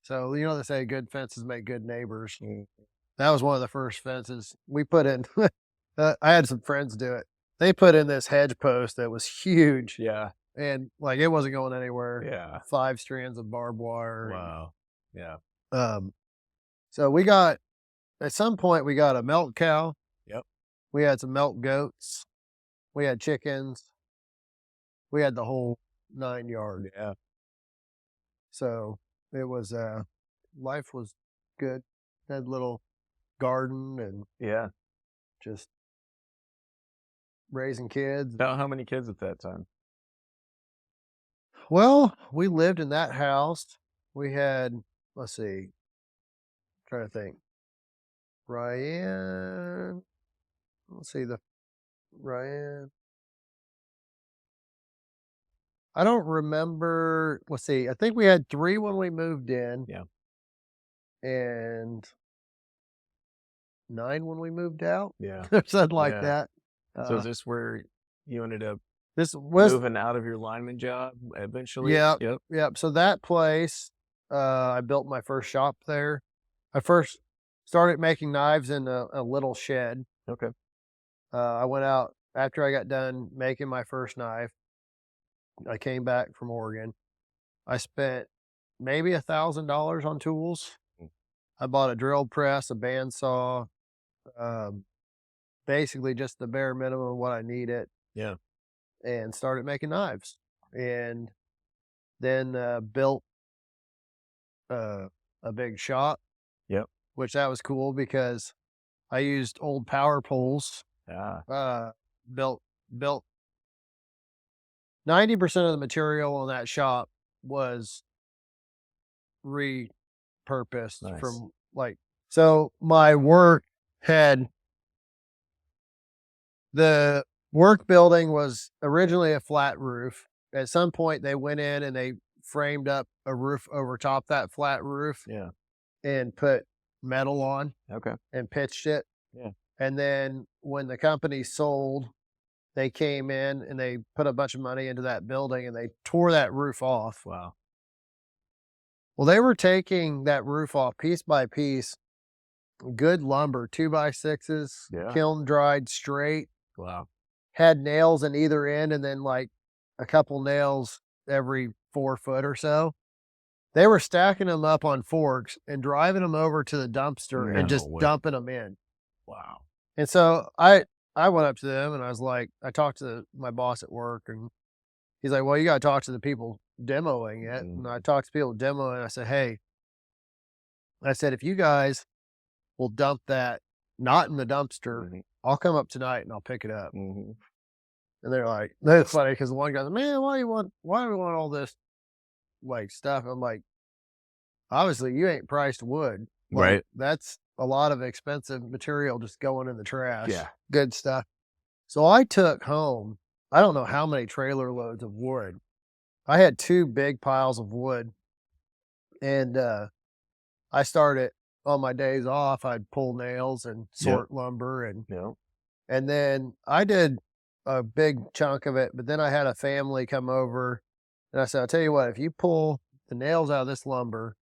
So they say good fences make good neighbors. Mm. That was one of the first fences we put in. I had some friends do it. They put in this hedge post that was huge Yeah. and like it wasn't going anywhere. Yeah. 5 strands of barbed wire. Wow. Yeah. Um, so we got at some point we got a milk cow. Yep. We had some milk goats. We had chickens. We had the whole 9 yard. Yeah. So it was life was good. Had a little garden and Yeah. just raising kids. About how many kids at that time? Well, we lived in that house. We had, let's see, trying to think. Ryan, let's see, the Ryan. I don't remember. Let's see. I think we had 3 when we moved in. Yeah. And 9 when we moved out. Yeah. Or something like Yeah. that. So is this where you ended up This was moving out of your lineman job eventually? Yep. Yep. Yep. So that place, I built my first shop there. I first started making knives in a little shed. Okay. I went out after I got done making my first knife. I came back from Oregon. I spent maybe $1,000 on tools. Mm. I bought a drill press, a bandsaw, um, basically just the bare minimum of what I needed, Yeah. and started making knives. And then built a big shop. Yep. Which that was cool because I used old power poles. Ah. Built 90% of the material on that shop was repurposed Nice. from so my work had the work building was originally a flat roof. At some point they went in and they framed up a roof over top that flat roof Yeah. and put metal on Okay. and pitched it. Yeah. And then when the company sold, they came in and they put a bunch of money into that building and they tore that roof off. Wow. Well, they were taking that roof off piece by piece, good lumber, 2x6s, Yeah. kiln dried straight, Wow. had nails in either end, and then like a couple nails every 4 foot or so. They were stacking them up on forks and driving them over to the dumpster and No just way. dumping them in. Wow. And so I went up to them and I was like, I talked to my boss at work and he's like, well, you got to talk to the people demoing it. Mm. And I talked to people demoing and I said, hey, I said, if you guys will dump that not in the dumpster, Mhm. I'll come up tonight and I'll pick it up. Mhm. And they're like, that's funny because the one guy's, man, why do we want all this like stuff? I'm like, obviously you ain't priced wood. Like, Right. that's a lot of expensive material just going in the trash. Yeah. Good stuff. So I took home, I don't know how many trailer loads of wood. I had 2 big piles of wood. And I started on my days off, I'd pull nails and sort lumber Yeah. and then I did a big chunk of it, but then I had a family come over and I said, I'll tell you what, if you pull the nails out of this lumber,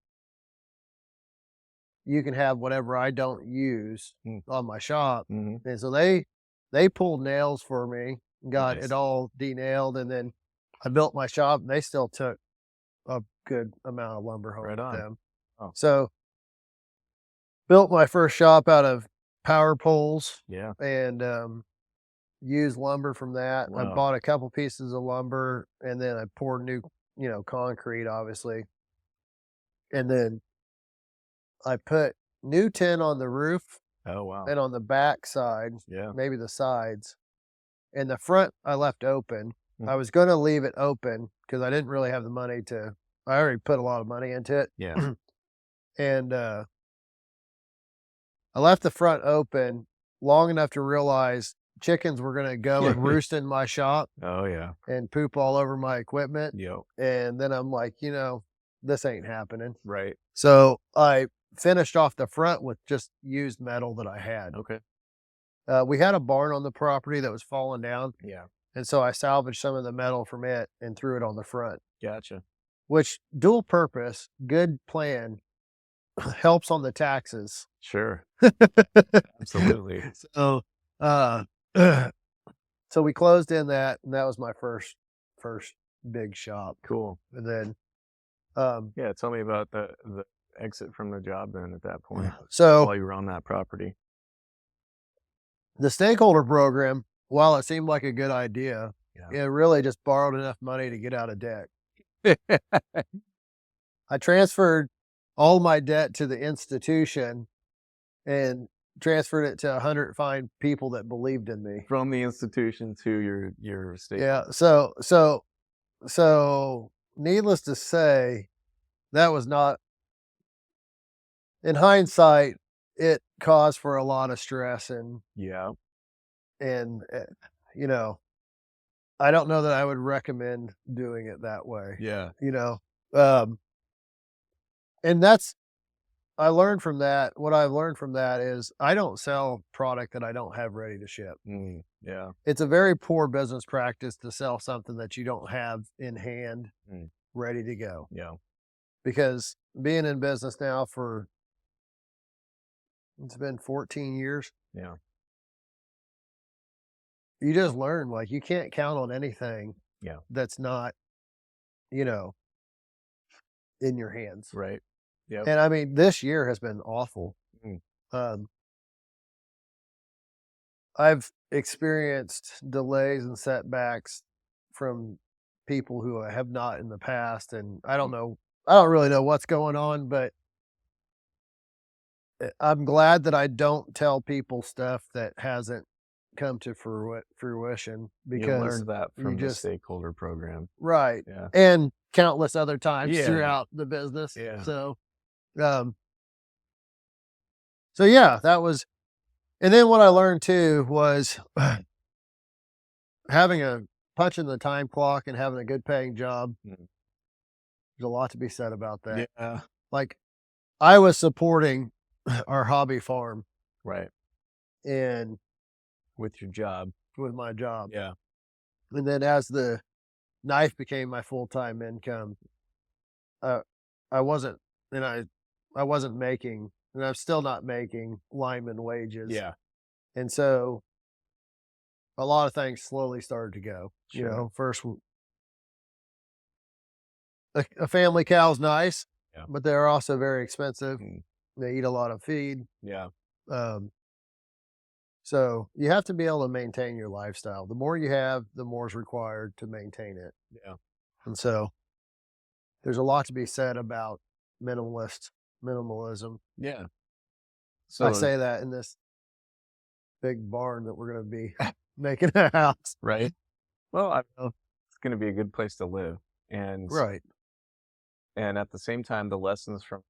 you can have whatever I don't use on my shop. Mhm. And so they pulled nails for me, got Nice. it all denailed, and then I built my shop and they still took a good amount of lumber home Right with on. them. Oh. So built my first shop out of power poles Yeah. and used lumber from that. I Wow. bought a couple pieces of lumber and then I poured new concrete, obviously. And then I put new tin on the roof Oh, wow. and on the back side, Yeah. maybe the sides. And the front I left open. Mm. I was going to leave it open because I didn't really have the money I already put a lot of money into it. Yeah. And I left the front open long enough to realize chickens were going to go and roost in my shop Oh, yeah. and poop all over my equipment. Yep. And then I'm like, this ain't happening. Right. So I finished off the front with just used metal that I had. Okay. We had a barn on the property that was falling down. Yeah. And so I salvaged some of the metal from it and threw it on the front, Gotcha. which dual purpose, good plan, helps on the taxes. Sure. Absolutely. So, so we closed in that, and that was my first big shop. Cool. And then, Yeah. Tell me about the exit from the job then at that point so while you were on that property. the stakeholder program, while it seemed like a good idea, Yeah. it really just borrowed enough money to get out of debt. I transferred all my debt to the institution and transferred it to 100 fine people that believed in me. From the institution to your state. Yeah. So needless to say, that was not, in hindsight, it caused for a lot of stress Yeah. and I don't know that I would recommend doing it that way. Yeah. And I learned from that. What I've learned from that is I don't sell product that I don't have ready to ship. Yeah. It's a very poor business practice to sell something that you don't have in hand, ready to go. Yeah. Because being in business now it's been 14 years. Yeah. You just learn, like, you can't count on anything Yeah. that's not, in your hands. Right. Yeah. And I mean, this year has been awful. Mm. I've experienced delays and setbacks from people who I have not in the past, and I don't really know what's going on, but I'm glad that I don't tell people stuff that hasn't come to fruition, You because learned that from the just stakeholder program. right. Yeah. And countless other times Yeah. throughout the business. Yeah. So yeah, that was, and then what I learned too was punching the time clock and having a good paying job. There's a lot to be said about that. Yeah. Like, I was supporting our hobby farm Right. and With your job. with my job. Yeah. And then as the knife became my full-time income, I wasn't, and I wasn't making, and I'm still not making lineman wages. Yeah. And so a lot of things slowly started to go. Sure. First, a family cow's nice, Yeah. but they're also very expensive. Mm. They eat a lot of feed. Yeah. So you have to be able to maintain your lifestyle. The more you have, the more is required to maintain it. Yeah. And so there's a lot to be said about minimalism. Yeah. I say that in this big barn that we're going to be making a house. Right. Well, I know it's going to be a good place to live. And Right. And at the same time, the lessons from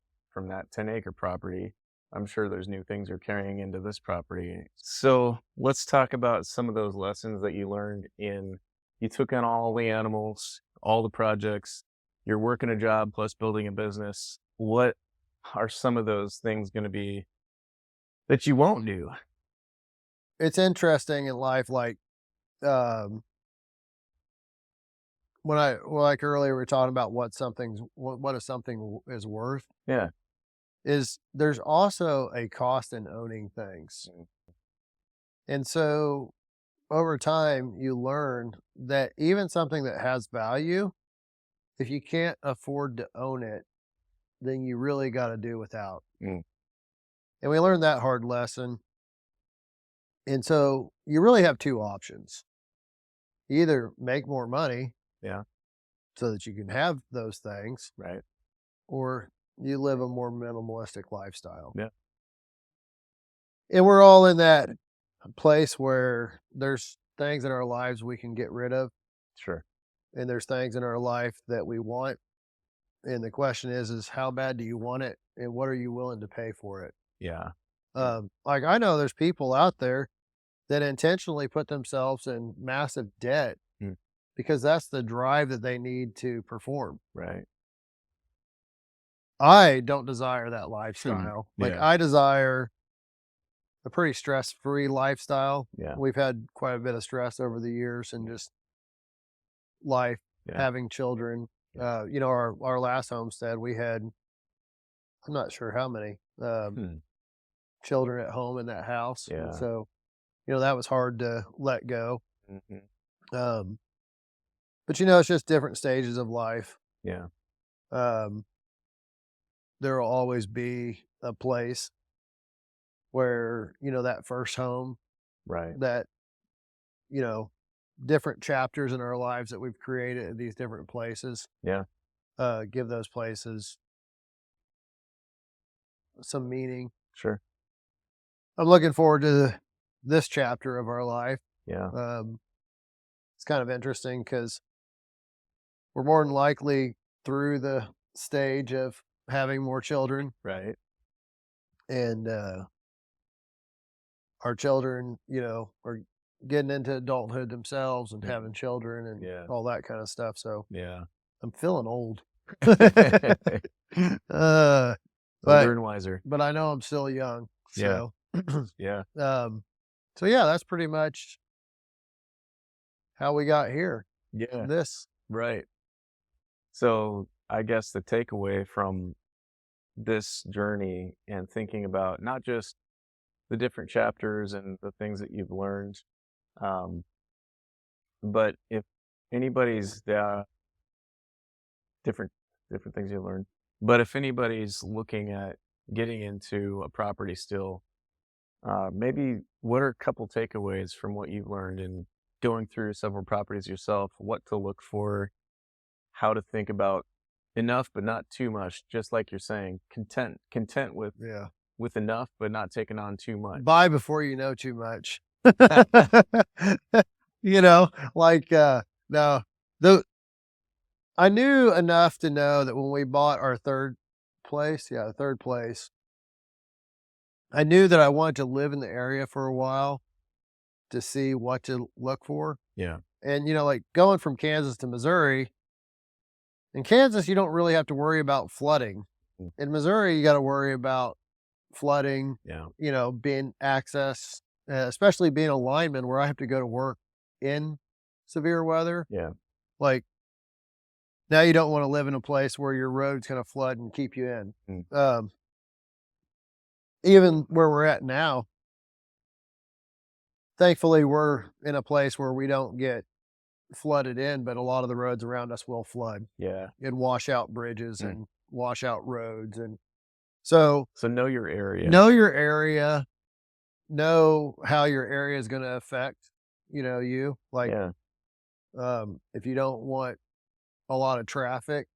that 10-acre property, I'm sure there's new things you're carrying into this property. So let's talk about some of those lessons that you learned you took on all the animals, all the projects, you're working a job plus building a business. What are some of those things going to be that you won't do? It's interesting in life, like, like earlier, we were talking about what if something is worth. Yeah. There's also a cost in owning things. And so over time, you learn that even something that has value, if you can't afford to own it, then you really got to do without. And we learned that hard lesson. And so you really have two options. You either make more money, Yeah, so that you can have those things, Right. or you live a more minimalistic lifestyle. Yeah. And we're all in that place where there's things in our lives we can get rid of, Sure. and there's things in our life that we want. And the question is how bad do you want it, and what are you willing to pay for it? Yeah. Like I know there's people out there that intentionally put themselves in massive debt Mm. because that's the drive that they need to perform. Right. I don't desire that lifestyle. Like Yeah. I desire a pretty stress-free lifestyle. Yeah. We've had quite a bit of stress over the years and just life, Yeah. having children. You know, our last homestead, we had, I'm not sure how many children at home in that house. Yeah. So, you know, that was hard to let go. Mm-hmm. But you know, it's just different stages of life. Yeah. There will always be a place where, you know, that first home, Right. that, you know, different chapters in our lives that we've created at these different places, Yeah. give those places some meaning. Sure. I'm looking forward to this chapter of our life. Yeah. It's kind of interesting because we're more than likely through the stage of having more children, Right. and our children, you know, are getting into adulthood themselves and having children and Yeah. all that kind of stuff. So Yeah. I'm feeling old. Older and wiser. But I know I'm still young. Yeah. So, Yeah. so yeah, that's pretty much how we got here. Yeah. This. Right. So I guess the takeaway from this journey and thinking about not just the different chapters and the things that you've learned, but if anybody's different things you learned, but if anybody's looking at getting into a property still, maybe what are a couple takeaways from what you've learned in going through several properties yourself, what to look for, how to think about enough but not too much, just like you're saying, content with enough but not taking on too much. Buy before you know too much. You know, like no, I knew enough to know that when we bought our third place, I knew that I wanted to live in the area for a while to see what to look for. Yeah. And, you know, like going from Kansas to Missouri, in Kansas, you don't really have to worry about flooding. In Missouri, you got to worry about flooding, Yeah. you know, being access, especially being a lineman where I have to go to work in severe weather. Yeah. Like now you don't want to live in a place where your road's going to flood and keep you in. Even where we're at now, thankfully we're in a place where we don't get flooded in, but a lot of the roads around us will flood. Yeah. And wash out bridges and wash out roads. And so know your area. Know your area. Know how your area is going to affect, you know, you. Like, if you don't want a lot of traffic,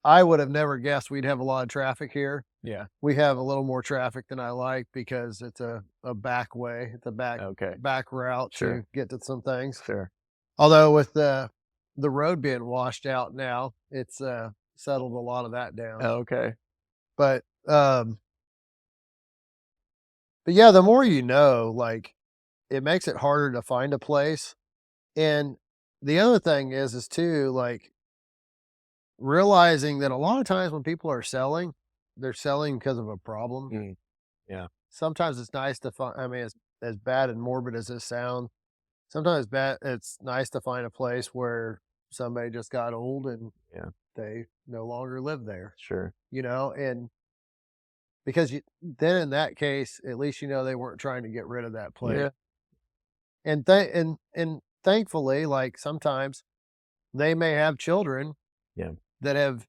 I would have never guessed we'd have a lot of traffic here. Yeah. We have a little more traffic than I like because it's a back way. It's a back route to get to some things. Sure. Although with the road being washed out now, it's settled a lot of that down. Oh, okay. But yeah, the more you know, like it makes it harder to find a place. And the other thing is too, like realizing that a lot of times when people are selling, they're selling because of a problem. Yeah. Sometimes it's nice to find, I mean, as bad and morbid as this sounds, sometimes it's nice to find a place where somebody just got old and they no longer live there. Sure. You know, and because then in that case, at least you know they weren't trying to get rid of that place. Yeah. And thankfully, like sometimes they may have children that have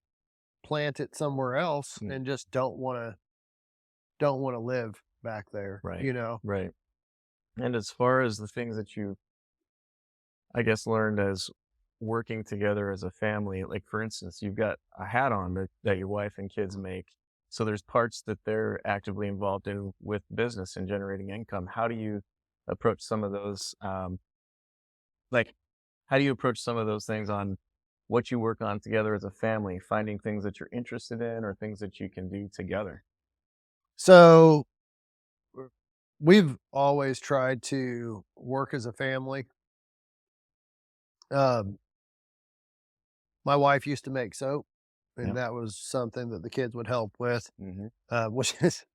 planted somewhere else and just don't want to live back there. Right. You know? Right. And as far as the things that you, I guess, learned as working together as a family? Like, for instance, you've got a hat on that your wife and kids make. So there's parts that they're actively involved in with business and generating income. How do you approach some of those? Like, how do you approach some of those things on what you work on together as a family, finding things that you're interested in or things that you can do together? So we've always tried to work as a family. Um, my wife used to make soap, and Yep. that was something that the kids would help with, Hmm. which is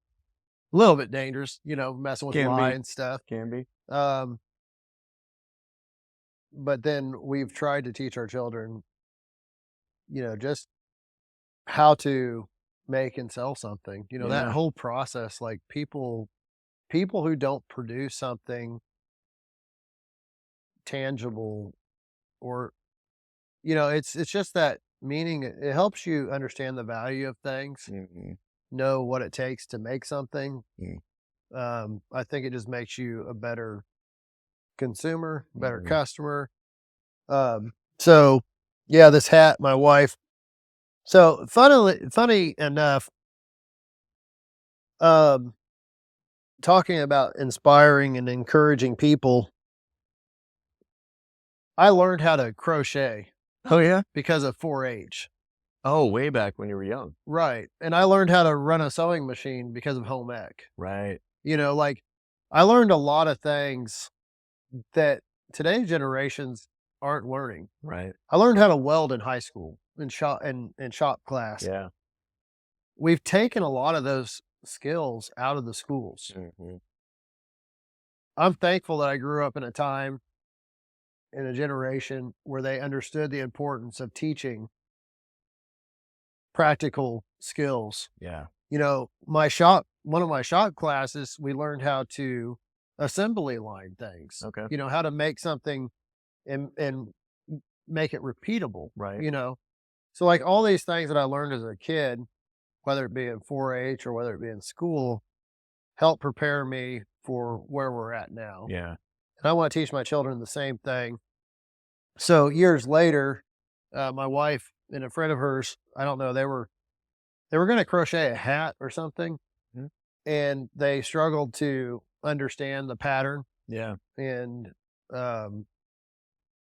a little bit dangerous, messing with Can lye be, and stuff. can be. Um, but then we've tried to teach our children, just how to make and sell something. That Yeah. whole process, like people who don't produce something tangible, or it's just that meaning. It helps you understand the value of things, Hmm. know what it takes to make something. Mm. I think it just makes you a better consumer, better Hmm. customer. So yeah, this hat, my wife. So funny enough, um, talking about inspiring and encouraging people, I learned how to crochet Oh, yeah. because of 4-H. Oh, way back when you were young. Right. And I learned how to run a sewing machine because of home ec. Right. Like I learned a lot of things that today's generations aren't learning. Right. I learned how to weld in high school in shop class. Yeah. We've taken a lot of those skills out of the schools. Hmm. I'm thankful that I grew up in a time, in a generation where they understood the importance of teaching practical skills. Yeah. One of my shop classes, we learned how to assembly line things, Okay. how to make something and make it repeatable, Right. So like all these things that I learned as a kid, whether it be in 4-H or whether it be in school, help prepare me for where we're at now. Yeah. And I want to teach my children the same thing. So years later, my wife and a friend of hers, I don't know, they were going to crochet a hat or something, Mhm. and they struggled to understand the pattern. Yeah. And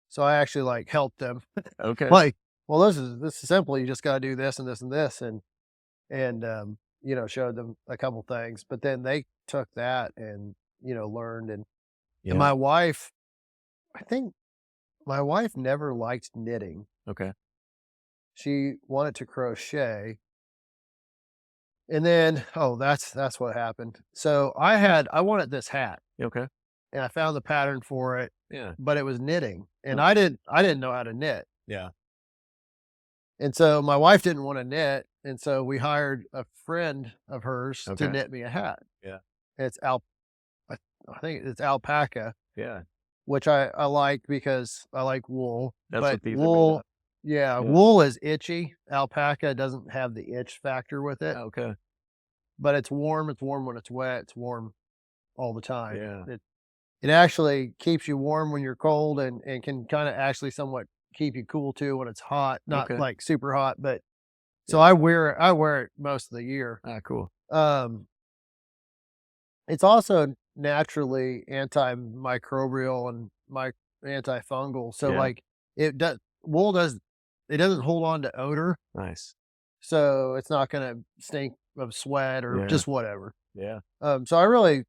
so I actually like helped them. Okay. Like, well, this is simple. You just got to do this and this and this, and showed them a couple things. But then they took that and learned. And Yeah. my wife, I think my wife never liked knitting. Okay. She wanted to crochet. And then, oh, that's what happened. So I wanted this hat, Okay. and I found the pattern for it, Yeah. but it was knitting, and Okay. I didn't know how to knit. Yeah. And so my wife didn't want to knit, and so we hired a friend of hers to Okay. knit me a hat. Yeah. It's I, I think it's alpaca, Yeah. which I like because I like wool. That's But what these are made wool, of. yeah, Yeah. wool is itchy. Alpaca doesn't have the itch factor with it, Okay. but it's warm. It's warm when it's wet. It's warm all the time. Yeah. It actually keeps you warm when you're cold, and can kind of actually somewhat keep you cool too when it's hot. Not Okay. like super hot, but so Yeah. I wear it most of the year. Ah, cool. Um, it's also naturally antimicrobial and antifungal. So Yeah. like wool it doesn't hold on to odor, Nice. so it's not gonna stink of sweat or Yeah. just whatever. Yeah. So I really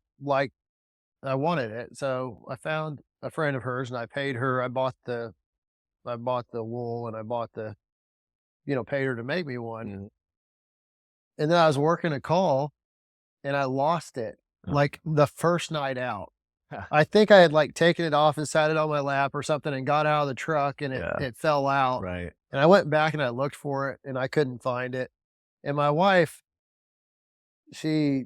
I wanted it. So I found a friend of hers and I paid her. I bought the wool, and I bought paid her to make me one. Mhm. And then I was working a call and I lost it Oh. like the first night out. I think I had like taken it off and sat it on my lap or something and got out of the truck, and it, Yeah. it fell out. Right. And I went back and I looked for it and I couldn't find it. And my wife, she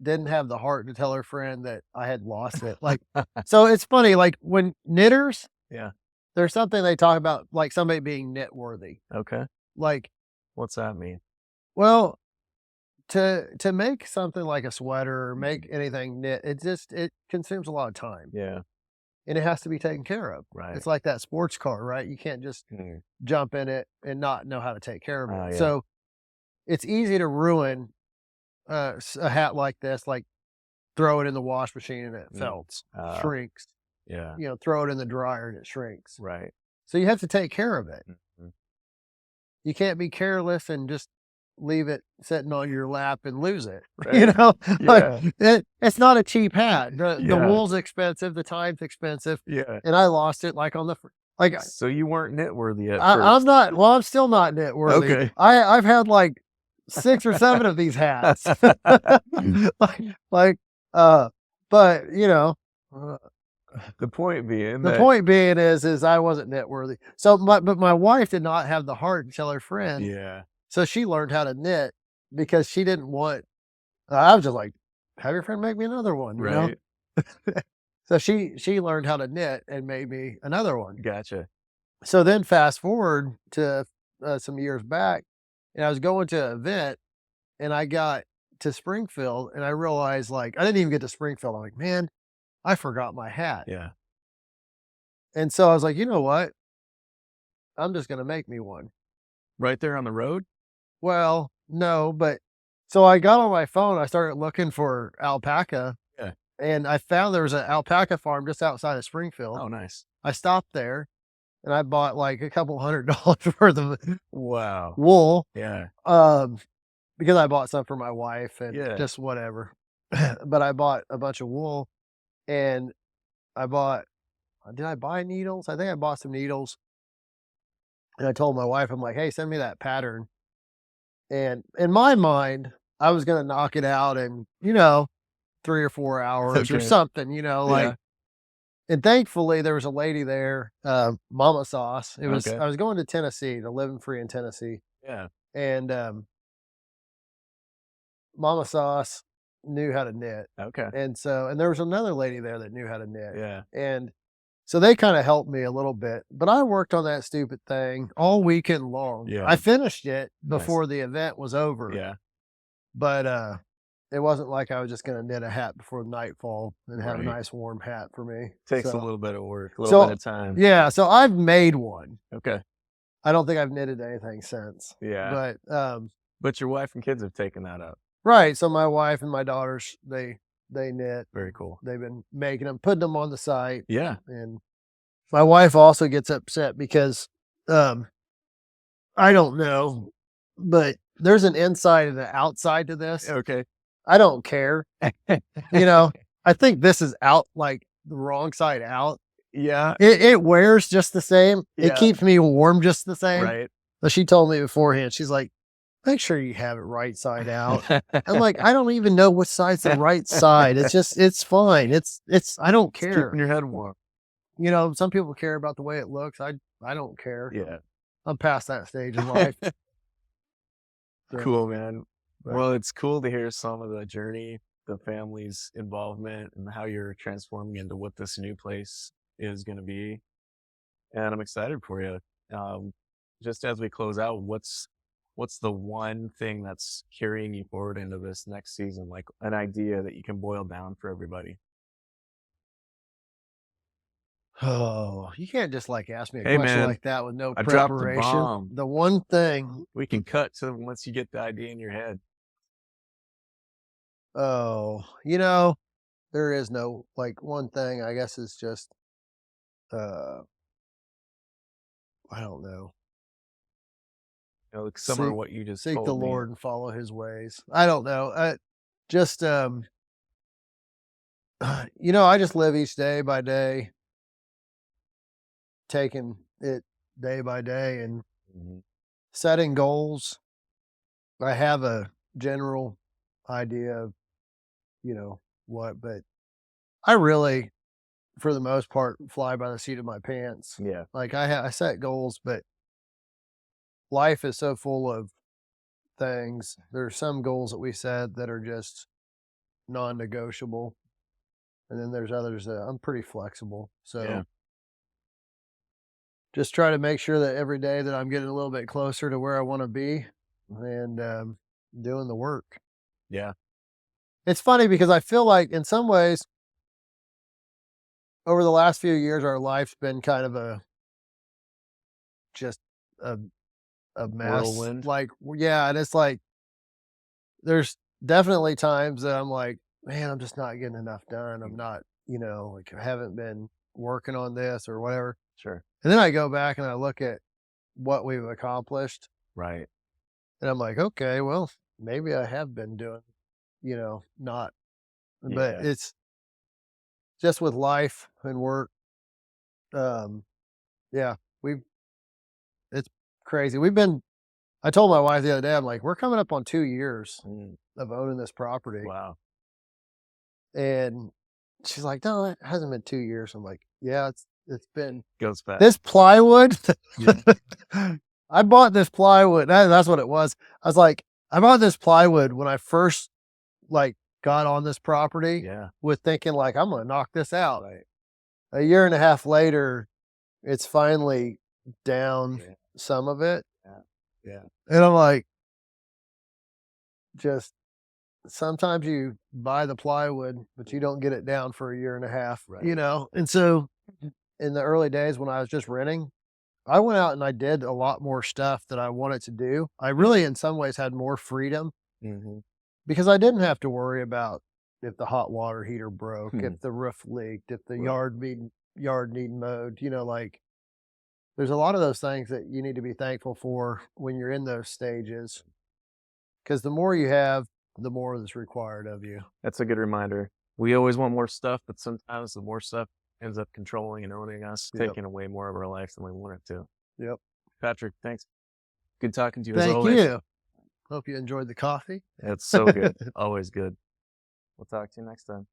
didn't have the heart to tell her friend that I had lost it. Like, so it's funny, like when knitters, Yeah. there's something they talk about, like somebody being knit worthy. Okay. Like, What's that mean? well, to make something like a sweater or make anything knit, it consumes a lot of time. Yeah. and it has to be taken care of. Right. It's like that sports car, right? You can't just jump in it and not know how to take care of it. Yeah. So it's easy to ruin a hat like this, like throw it in the wash machine and it felts, shrinks. Yeah. You know, throw it in the dryer and it shrinks. Right. So you have to take care of it. Mhm. You can't be careless and just leave it sitting on your lap and lose it. Right. You know, Yeah. like it's not a cheap hat. The Yeah. wool's expensive, the time's expensive, Yeah. and I lost it like on the like So you weren't knit worthy at I'm first. not. Well, I'm still not knit worthy. Okay. I've had like 6 or 7 of these hats. But you know, The point being the that, point being is I wasn't knit worthy. So but my wife did not have the heart to tell her friend. yeah, So she learned how to knit because she didn't want. I was just like, have your friend make me another one, you know? right. So she learned how to knit and made me another one. Gotcha. So then fast forward to some years back, and I was going to an event, and I got to Springfield, and I realized like I didn't even get to Springfield. I'm like, man, I forgot my hat. Yeah. And so I was like, you know what? I'm just gonna make me one. Right there on the road? Well, no, but so I got on my phone, I started looking for alpaca, Yeah. and I found there was an alpaca farm just outside of Springfield. Oh, nice. I stopped there and I bought like a couple $100 worth of Wow. wool, Yeah. because I bought some for my wife and Yeah. just whatever. But I bought a bunch of wool, and I bought, did I buy needles? I think I bought some needles. And I told my wife, I'm like, hey, send me that pattern. And in my mind, I was going to knock it out in, 3 or 4 hours or Okay. something, like, Yeah. and thankfully there was a lady there, Mama Sauce. I was Okay. going to Tennessee to live free in Tennessee. Yeah. And, Mama Sauce knew how to knit. Okay. And there was another lady there that knew how to knit. Yeah. And so they kind of helped me a little bit, but I worked on that stupid thing all weekend long. Yeah. I finished it Nice. before the event was over. Yeah. But it wasn't like I was just going to knit a hat before nightfall and have a Right. nice warm hat for me. Takes a So, little bit of work, a little bit of time. yeah, so I've made one. Okay. I don't think I've knitted anything since. Yeah. But your wife and kids have taken that up. right, so my wife and my daughters, they knit. Very cool. They've been making them, putting them on the site. Yeah. And my wife also gets upset because I don't know, but there's an inside and an outside to this. Okay. I don't care. I think this is out, like the wrong side out. Yeah. It wears just the same. It Yeah. keeps me warm just the same. Right. So she told me beforehand, she's like, make sure you have it right side out. I'm like, I don't even know which side's the right side. It's fine. I don't It's care. keeping your head warm. Some people care about the way it looks. I don't care. Yeah. I'm past that stage in life. So, Cool, man. but- Well, it's cool to hear some of the journey, the family's involvement, and how you're transforming into what this new place is going to be. And I'm excited for you. Just as we close out, what's the one thing that's carrying you forward into this next season? Like an idea that you can boil down for everybody. Oh, you can't just like ask me a Hey, question man, like that with no I dropped the preparation. bomb. The one thing, We can cut to once you get the idea in your head. there is no like one thing, I guess is just I don't know. Like similar to Seek- what you just Seek told the me. Lord and follow his ways. I don't know. I just I just live each day by day, taking it day by day and Mhm. setting goals. I have a general idea of, what, but I really, for the most part, fly by the seat of my pants. Yeah. Like I set goals, but life is so full of things. There's some goals that we set that are just non-negotiable. And then there's others that I'm pretty flexible. So Yeah. just try to make sure that every day that I'm getting a little bit closer to where I want to be and doing the work. Yeah. It's funny because I feel like in some ways over the last few years, our life's been kind of just a, a mess. Whirlwind. Like, yeah. And it's like, there's definitely times that I'm like, man, I'm just not getting enough done. I'm not, like I haven't been working on this or whatever. Sure. And then I go back and I look at what we've accomplished. Right. And I'm like, okay, well, maybe I have been doing, not, but Yeah. it's just with life and work. Um, yeah, it's crazy. I told my wife the other day, I'm like, we're coming up on 2 years Mm, of owning this property. wow. And she's like, no, it hasn't been 2 years. I'm like, yeah, it's been Goes back. this plywood. Yeah. I bought this plywood. That's what it was. I was like, I bought this plywood when I first like got on this property Yeah. with thinking like, I'm going to knock this out. Right. A year and a half later, it's finally down Yeah. some of it. Yeah. And I'm like, just sometimes you buy the plywood, but you don't get it down for a year and a half, Right. And so in the early days when I was just renting, I went out and I did a lot more stuff that I wanted to do. I really, in some ways, had more freedom Mm-hmm. because I didn't have to worry about if the hot water heater broke, Hmm. if the roof leaked, if the Right. yard need mowed. Like there's a lot of those things that you need to be thankful for when you're in those stages, because the more you have, the more that's required of you. That's a good reminder. We always want more stuff, but sometimes the more stuff ends up controlling and owning us, Yep. taking away more of our life than we want it to. Yep. Patrick, thanks. Good talking to you as Thank always. you. Hope you enjoyed the coffee. It's so good. Always good. We'll talk to you next time.